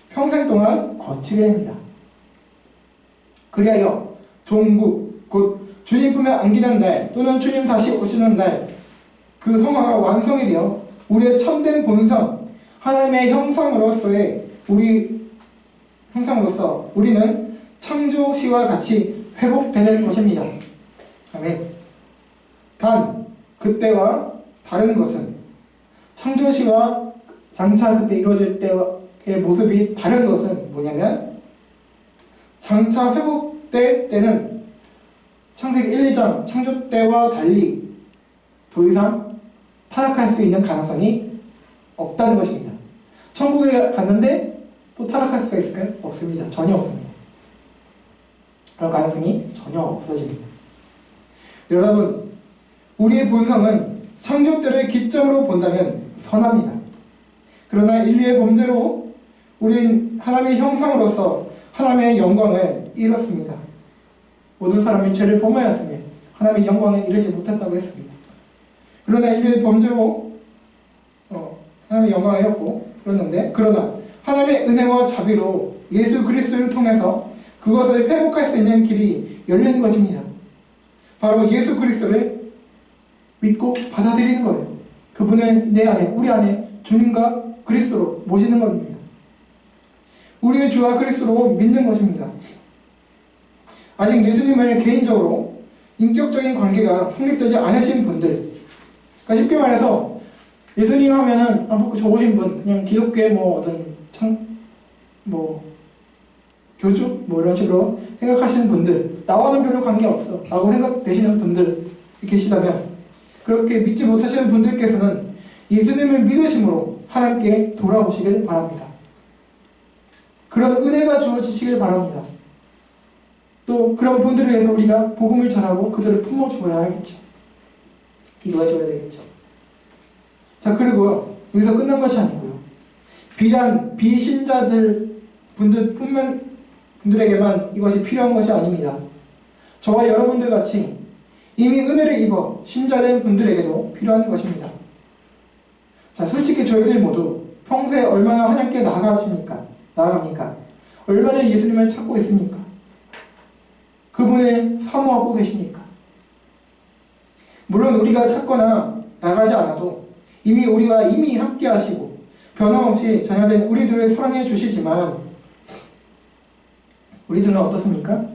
평생 동안 거치게 됩니다. 그리하여 종국, 곧 주님 품에 안기는 날 또는 주님 다시 오시는 날 그 성화가 완성이 되어 우리의 참된 본성, 하나님의 형상으로서 우리는 창조시와 같이 회복되는 것입니다. 아멘. 단 그때와 다른 것은 창조시와 장차 그때 이루어질 때의 모습이 다른 것은 뭐냐면 장차 회복될 때는 창세기 1, 2장 창조 때와 달리 더 이상 타락할 수 있는 가능성이 없다는 것입니다. 천국에 갔는데 또 타락할 수가 있을까요? 없습니다. 전혀 없습니다. 그런 가능성이 전혀 없어집니다. 여러분, 우리의 본성은 창조 때를 기점으로 본다면 선합니다. 그러나 인류의 범죄로 우린 하나님의 형상으로서 하나님의 영광을 잃었습니다. 모든 사람이 죄를 범하였으며 하나님의 영광을 이루지 못했다고 했습니다. 그러나 인류의 범죄로 하나님의 영광을 잃었고 그러나 하나님의 은혜와 자비로 예수 그리스도를 통해서 그것을 회복할 수 있는 길이 열린 것입니다. 바로 예수 그리스도를 믿고 받아들이는 거예요. 그분을 내 안에, 우리 안에 주님과 그리스도로 모시는 겁니다. 우리의 주와 그리스도로 믿는 것입니다. 아직 예수님을 개인적으로 인격적인 관계가 성립되지 않으신 분들, 그러니까 쉽게 말해서 예수님 하면은 좋으신 분, 그냥 기독교의 교주 이런 식으로 생각하시는 분들, 나와는 별로 관계없어 라고 생각되시는 분들 계시다면, 그렇게 믿지 못하시는 분들께서는 예수님을 믿으심으로 하나님께 돌아오시길 바랍니다. 그런 은혜가 주어지시길 바랍니다. 또 그런 분들을 위해서 우리가 복음을 전하고 그들을 품어줘야 하겠죠. 기도해줘야 되겠죠. 자, 그리고 여기서 끝난 것이 아니고요. 비단 비신자들 분들에게만 이것이 필요한 것이 아닙니다. 저와 여러분들 같이 이미 은혜를 입어 신자된 분들에게도 필요한 것입니다. 자, 솔직히 저희들 모두 평소에 얼마나 하나님께 나아갑니까? 얼마나 예수님을 찾고 있습니까? 그분을 사모하고 계십니까? 물론 우리가 찾거나 나가지 않아도 우리와 함께 하시고 변함없이 자녀된 우리들을 사랑해 주시지만, 우리들은 어떻습니까?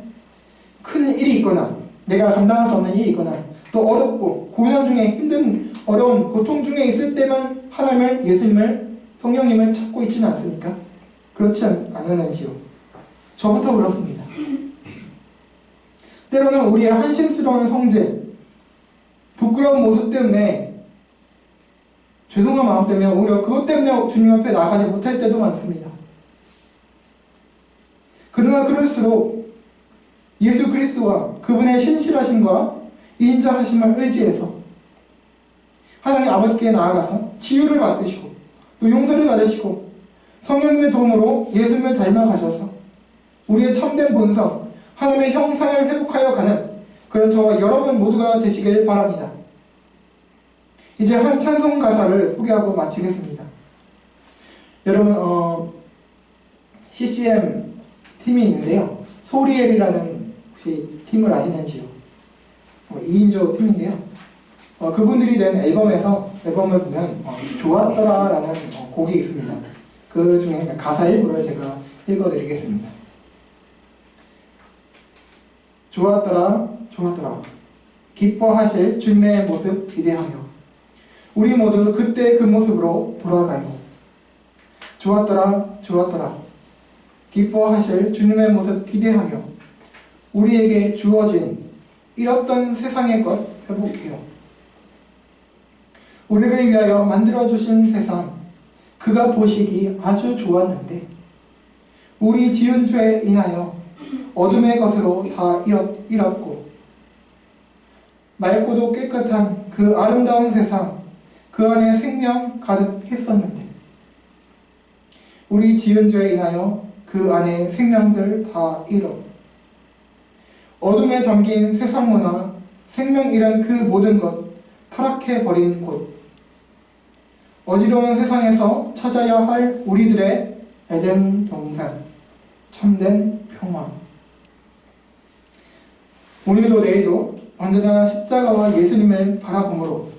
큰 일이 있거나 내가 감당할 수 없는 일이 있거나 또 어렵고 고난 중에 힘든 어려운 고통 중에 있을 때만 하나님을, 예수님을, 성령님을 찾고 있지는 않습니까? 그렇지 않은지요? 저부터 그렇습니다. 때로는 우리의 한심스러운 성질, 부끄러운 모습 때문에, 죄송한 마음 때문에 오히려 그것 때문에 주님 앞에 나아가지 못할 때도 많습니다. 그러나 그럴수록 예수 그리스도와 그분의 신실하심과 인자하심을 의지해서 하나님 아버지께 나아가서 치유를 받으시고 또 용서를 받으시고 성령님의 도움으로 예수님을 닮아가셔서 우리의 참된 본성, 하나님의 형상을 회복하여 가는 그런 저와 여러분 모두가 되시길 바랍니다. 이제 한 찬송 가사를 소개하고 마치겠습니다. 여러분, CCM 팀이 있는데요. 소리엘이라는 혹시 팀을 아시는지요? 2인조 팀인데요. 그분들이 낸 앨범을 보면 좋았더라라는 곡이 있습니다. 그 중에 가사 일부를 제가 읽어드리겠습니다. 좋았더라, 좋았더라. 기뻐하실 주님의 모습 기대하며 우리 모두 그때 그 모습으로 돌아가요. 좋았더라, 좋았더라. 기뻐하실 주님의 모습 기대하며 우리에게 주어진 잃었던 세상의 것 회복해요. 우리를 위하여 만들어주신 세상, 그가 보시기 아주 좋았는데 우리 지은 죄에 인하여 어둠의 것으로 다 잃었고, 맑고도 깨끗한 그 아름다운 세상, 그 안에 생명 가득했었는데 우리 지은 죄에 인하여 그 안에 생명들 다 잃어 어둠에 잠긴 세상 문화, 생명 잃은 그 모든 것 타락해버린 곳, 어지러운 세상에서 찾아야 할 우리들의 에덴 동산, 참된 평화. 오늘도 내일도 언제나 십자가와 예수님을 바라보므로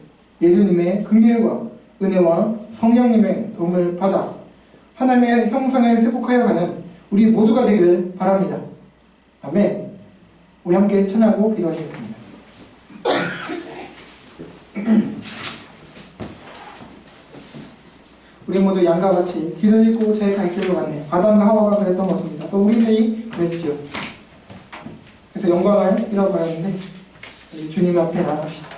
예수님의 긍휼과 은혜와 성령님의 도움을 받아 하나님의 형상을 회복하여 가는 우리 모두가 되기를 바랍니다. 아멘. 우리 함께 찬양하고 기도하시겠습니다. 우리 모두 양과 같이 길을 잃고 제 갈 길로 갔네. 아담과 하와가 그랬던 것입니다. 또 우리들이 그랬지요. 그래서 영광을 잃어버렸는데 우리 주님 앞에 나갑시다.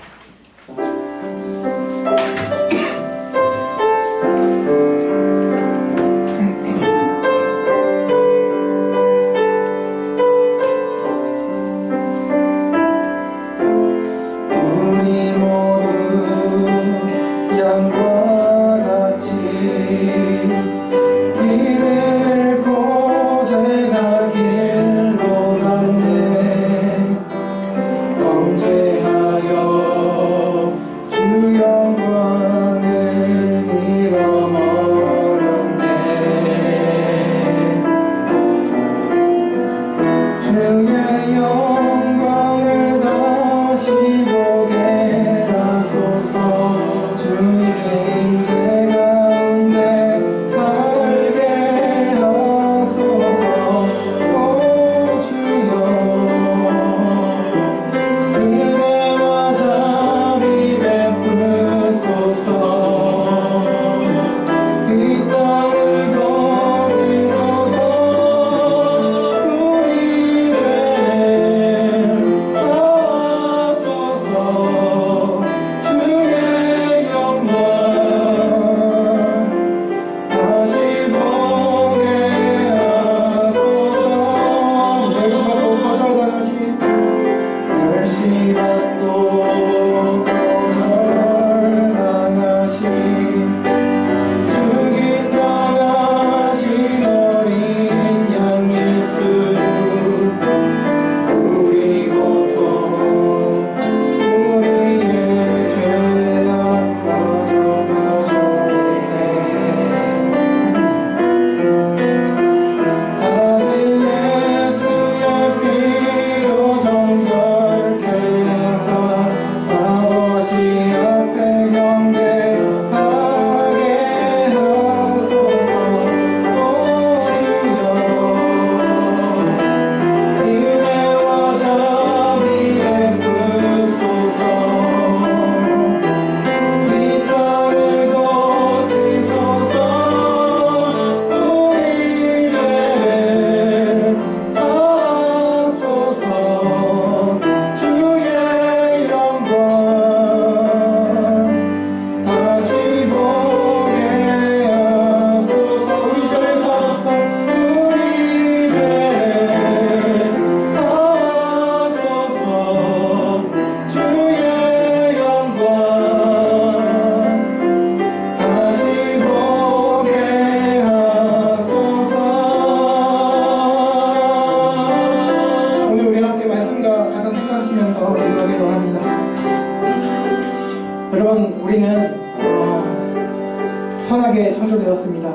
선하게 창조되었습니다.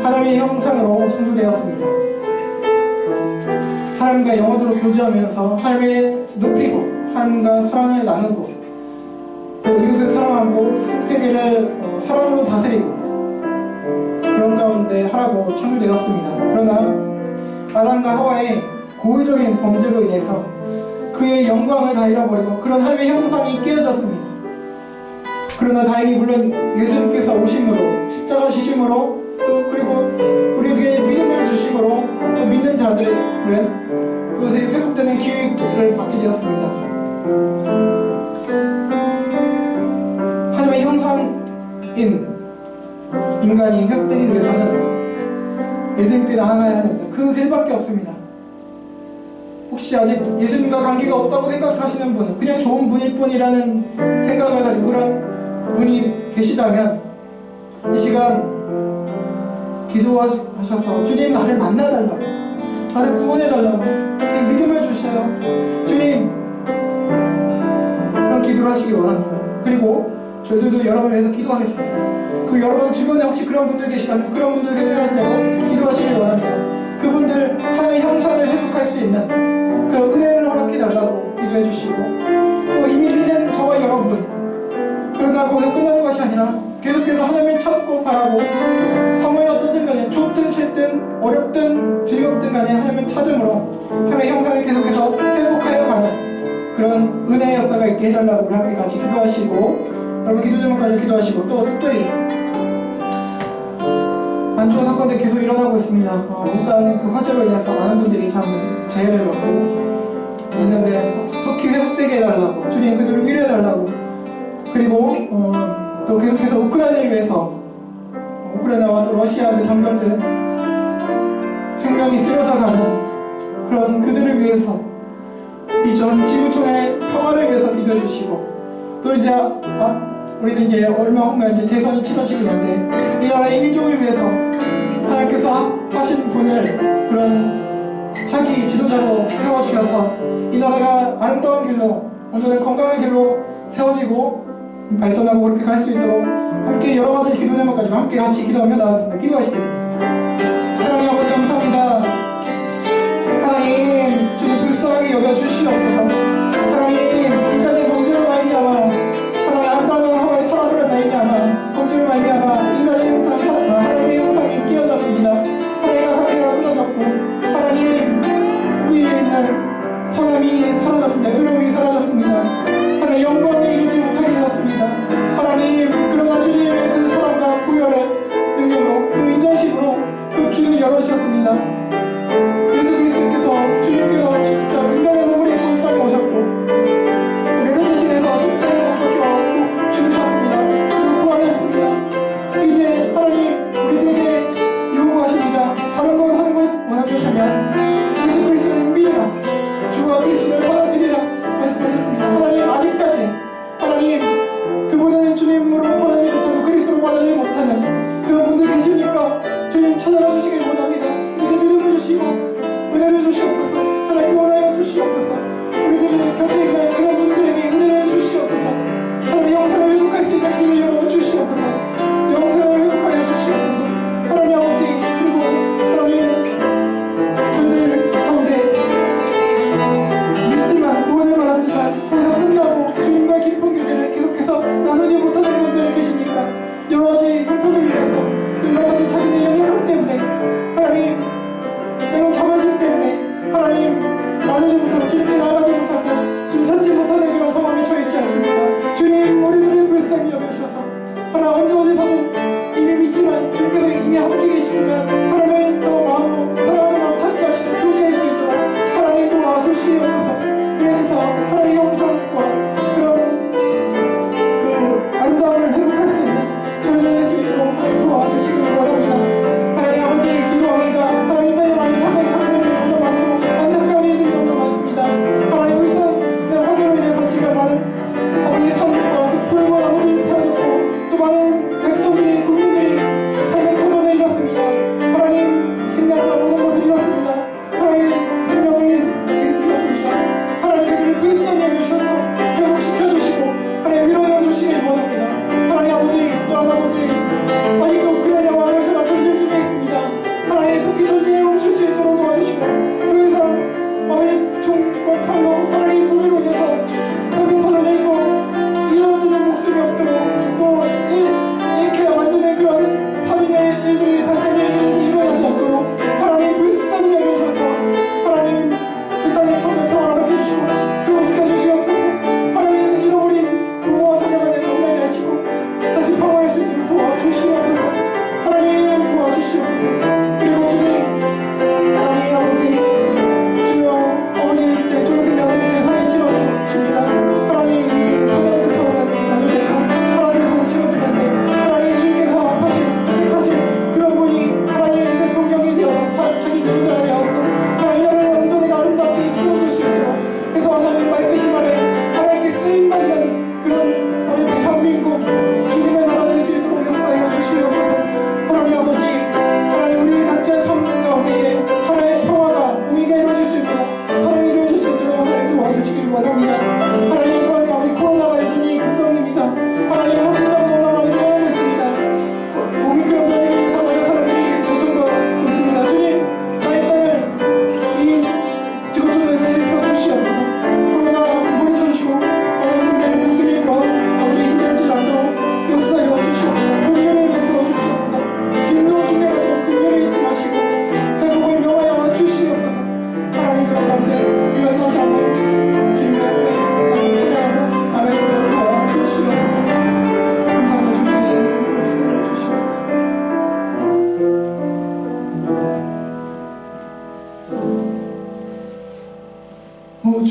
하나님의 형상으로 창조되었습니다. 하나님과 영원토록 교제하면서 하나님을 높이고 하나님과 사랑을 나누고 이웃을 사랑하고 세계를 사랑으로 다스리고 그런 가운데 하라고 창조되었습니다. 그러나 아담과 하와의 고의적인 범죄로 인해서 그의 영광을 다 잃어버리고 그런 하나님의 형상이 깨어졌습니다. 그러나 다행히 물론 예수님께서 오심으로 십자가 지심으로 또 그리고 우리에게 믿음을 주심으로 또 믿는 자들은 그것이 회복되는 기회를 받게 되었습니다. 하나님의 형상인 인간이 회복되기 위해서는 예수님께 나아가야 합니다. 그 길밖에 없습니다. 혹시 아직 예수님과 관계가 없다고 생각하시는 분은 그냥 좋은 분일 뿐이라는 생각을 가지고 그런 분이 계시다면 이 시간 기도하셔서 주님 나를 만나달라고 나를 구원해달라고 믿음을 주세요. 주님 그런 기도를 하시기 원합니다. 그리고 저희들도 여러분을 위해서 기도하겠습니다. 그리고 여러분 주변에 혹시 그런 분들 계시다면 그런 분들 생각하신다고 기도하시기 원합니다. 그분들 하나님의 형상을 회복할 수 있는 그 은혜를 허락해달라고 기도해 주시고 또 이미 믿는 저와 여러분 그러나 거기서 끝나는 것이 아니라 계속해서 하나님을 찾고 바라고 상황이 어떻든 간에 좋든 싫든 어렵든 즐겁든 간에 하나님을 찾음으로 하나님의 형상을 해달라고 우리 함께 같이 기도하시고 여러분 기도 제목까지 기도하시고 또 특별히 안 좋은 사건들이 계속 일어나고 있습니다. 울산 그 화재로 인해서 많은 분들이 참 재해를 받고 있는데 속히 회복되게 해달라고 주님 그들을 위로해달라고 그리고 또 계속해서 우크라이나를 위해서 우크라이나와 또 러시아 그 장병들 생명이 쓰러져가는 그런 그들을 위해서 이 전 지구촌의 평화를 위해서 기도해 주시고 또 이제 우리는 이제 얼마 후면 이제 대선이 치러지게 되는데 이 나라의 민족을 위해서 하나님께서 하신 분을 그런 차기 지도자로 세워주셔서 이 나라가 아름다운 길로 온전한 건강한 길로 세워지고 발전하고 그렇게 갈 수 있도록 함께 여러 가지 기도 제목까지 함께 같이 기도하며 나아가겠습니다. 기도하시겠습니다. 하나님 아버지 감사합니다. 하나님 주님 불쌍하게 여겨주시옵소서. 하나님 인간의 범죄로 말미암아 하나님 아름다운 하와의 타락으로 말미암아 범죄로 말미암아 인간의 형상 하나님의 형상이 깨어졌습니다. 하나님과 관계가 끊어졌고 하나님 우리의 선함이 사라졌습니다. 의로움이 사라졌습니다. 하나님 영광에 이르지 못하게 되었습니다. 하나님 그러나 주님의 그 사랑과 보혈의 능력으로 그 인자심으로 그 길을 열어주셨습니다. 예수 그리스도께서 주님께서 진짜 인간의 몸을 입고 이 땅에 오셨고 우리를 대신해서 십자가에 못 박혀 죽으셨습니다. 그리고 부활하셨습니다. 이제 하나님 우리들에게 요구하십니다. 다른 걸 하는 걸 원하시면 예수 그리스도를 믿으라 주와 그리스도를 받아들이라 말씀하셨습니다. 하나님 아직까지 하나님 그분은 주님으로 받아들이지 못하고 그리스도로 받아들이지 못하는 그런 분들 계시니까 주님 찾아와 주시길 원합니다. 이제 믿음을 주시고 은혜를 주시옵소서. 하나님 원하여 주시옵소서. 우리들 곁에 있는 그런 분들에게 은혜를 주시옵소서. 하나님 영생을 회복할 수 있는 길을 열어 주시옵소서. 영생을 회복하여 주시옵소서.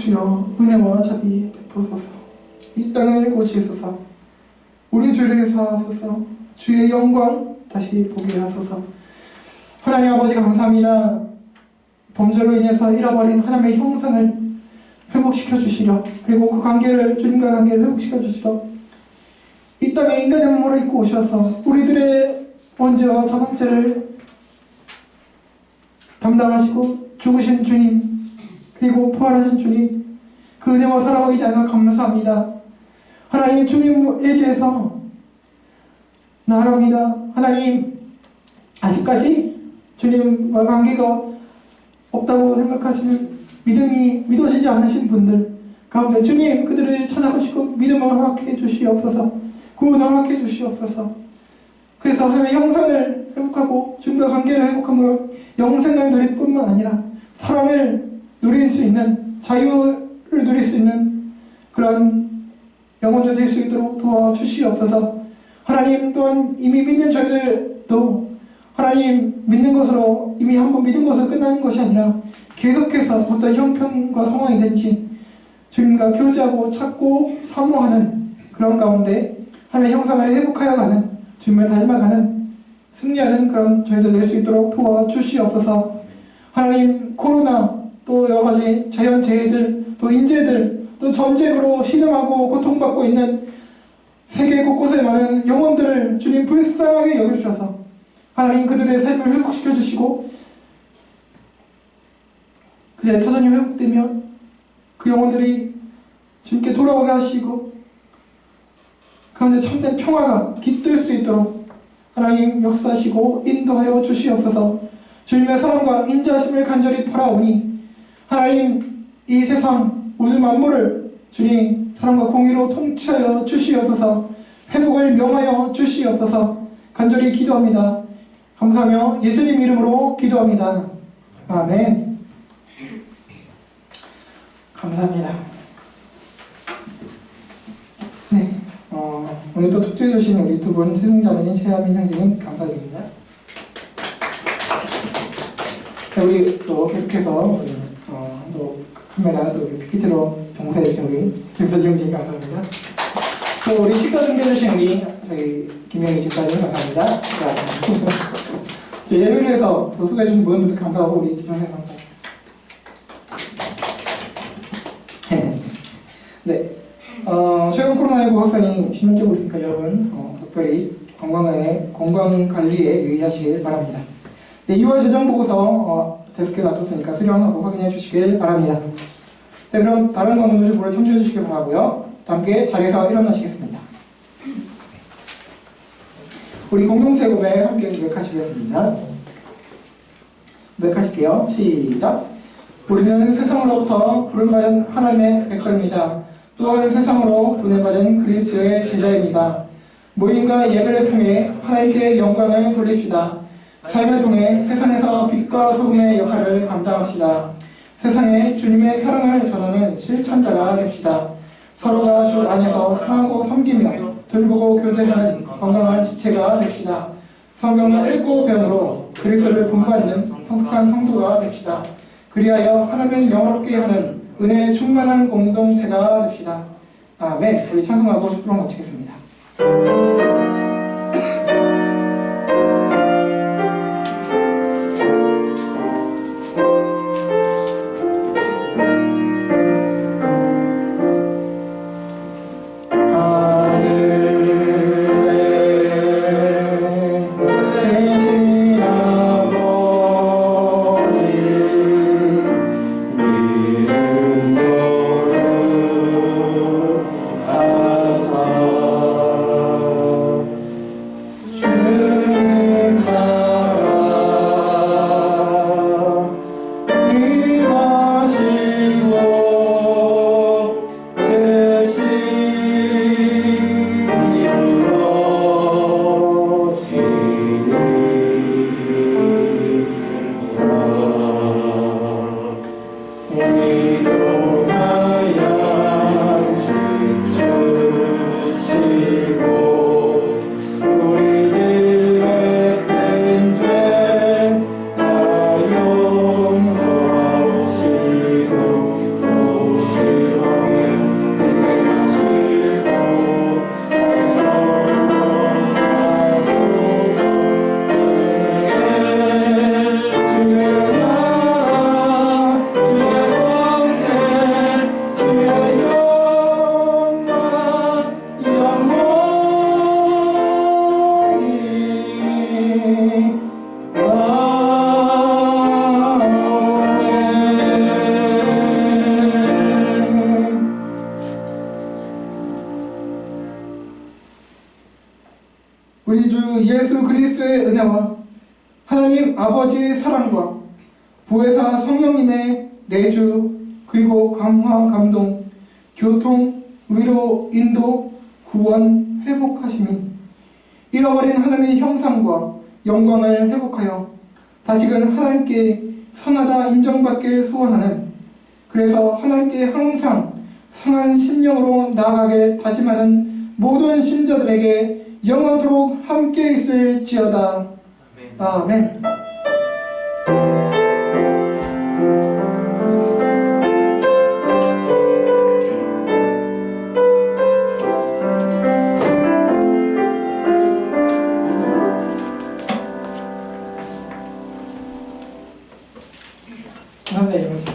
주여 은혜와 자비 베푸소서. 이 땅을 고치소서. 우리 주를 사하소서. 주의 영광 다시 보게 하소서. 하나님 아버지가 감사합니다. 범죄로 인해서 잃어버린 하나님의 형상을 회복시켜 주시려, 그리고 그 관계를, 주님과의 관계를 회복시켜 주시려 이 땅에 인간의 몸으로 입고 오셔서 우리들의 원죄와 자범죄를 담당하시고 죽으신 주님, 그리고 부활하신 주님, 그 은혜와 사랑을 위하여 감사합니다. 하나님, 주님 예지에서 나아갑니다. 하나님, 아직까지 주님과 관계가 없다고 생각하시는, 믿음이 믿어지지 않으신 분들 가운데 주님, 그들을 찾아보시고 믿음을 허락해 주시옵소서. 구원을 허락해 주시옵소서. 그래서 하나님의 형상을 회복하고 주님과 관계를 회복함으로 영생을 누릴 뿐만 아니라 사랑을 누릴 수 있는, 자유를 누릴 수 있는 그런 영혼들 될 수 있도록 도와주시옵소서. 하나님, 또한 이미 믿는 저희들도 하나님 믿는 것으로, 이미 한번 믿은 것으로 끝나는 것이 아니라 계속해서 어떤 형편과 상황이든지 주님과 교제하고 찾고 사모하는 그런 가운데 하나님의 형상을 회복하여 가는, 주님을 닮아가는, 승리하는 그런 저희들 될 수 있도록 도와주시옵소서. 하나님, 코로나, 또 여러가지 자연재해들, 또 인재들, 또 전쟁으로 신음하고 고통받고 있는 세계 곳곳에 많은 영혼들을 주님 불쌍하게 여겨주셔서 하나님, 그들의 삶을 회복시켜 주시고, 그의 터전이 회복되면 그 영혼들이 주님께 돌아오게 하시고 가운데 참된 평화가 깃들 수 있도록 하나님 역사하시고 인도하여 주시옵소서. 주님의 사랑과 인자하심을 간절히 바라오니 하나님, 이 세상 우주 만물을 주님 사랑과 공의로 통치하여 주시옵소서. 회복을 명하여 주시옵소서. 간절히 기도합니다. 감사하며 예수님 이름으로 기도합니다. 아멘. 감사합니다. 네, 오늘 또 축제해 주신 우리 두 분 스승자매님 최하민 형제님 감사드립니다. 자, 우리 또 계속해서 또 카메라 또 PPT로 동사해 주신 우리 김서지 형제님 감사합니다. 또 우리 식사 준비해 주신 우리 저희 김영희 집사님 감사합니다. 자, 예능을 위해서 또 수고해 주신 모든 분들 감사하고 우리 집사님 감사합니다. 네, 최근 코로나19 확산이 심해지고 있으니까 여러분 특별히 건강관리에 유의하시길 바랍니다. 네, 2월 재정보고서 데스크에 놔뒀으니까 수령하고 확인해 주시길 바랍니다. 네, 그럼 다른 건물주 보러 참조해 주시길 바라고요. 함께 자리에서 일어나시겠습니다. 우리 공동체 고백 함께 고백하시겠습니다. 고백하실게요. 시작. 우리는 세상으로부터 부름받은 하나님의 백성입니다. 또한 세상으로 보내받은 그리스도의 제자입니다. 모임과 예배를 통해 하나님께 영광을 돌립시다. 삶을 통해 세상에서 빛과 소금의 역할을 감당합시다. 세상에 주님의 사랑을 전하는 실천자가 됩시다. 서로가 주 안에서 사랑하고 섬기며 돌보고 교제하는 건강한 지체가 됩시다. 성경을 읽고 배움으로 그리스도를 본받는 성숙한 성도가 됩시다. 그리하여 하나님을 영화롭게 하는 은혜에 충만한 공동체가 됩시다. 아멘. 우리 찬송하고 10분 마치겠습니다. 우리 주 예수 그리스도의 은혜와 하나님 아버지의 사랑과 보혜사 성령님의 내주 그리고 감화 감동 교통 위로 인도 구원 회복하심이 잃어버린 하나님의 형상과 영광을 회복하여 다시금 하나님께 선하다 인정받길 소원하는, 그래서 하나님께 항상 상한 심령으로 나아가길 다짐하는 모든 신자들에게 영원토록 함께 있을지어다. 아멘. 하나님의 이름으로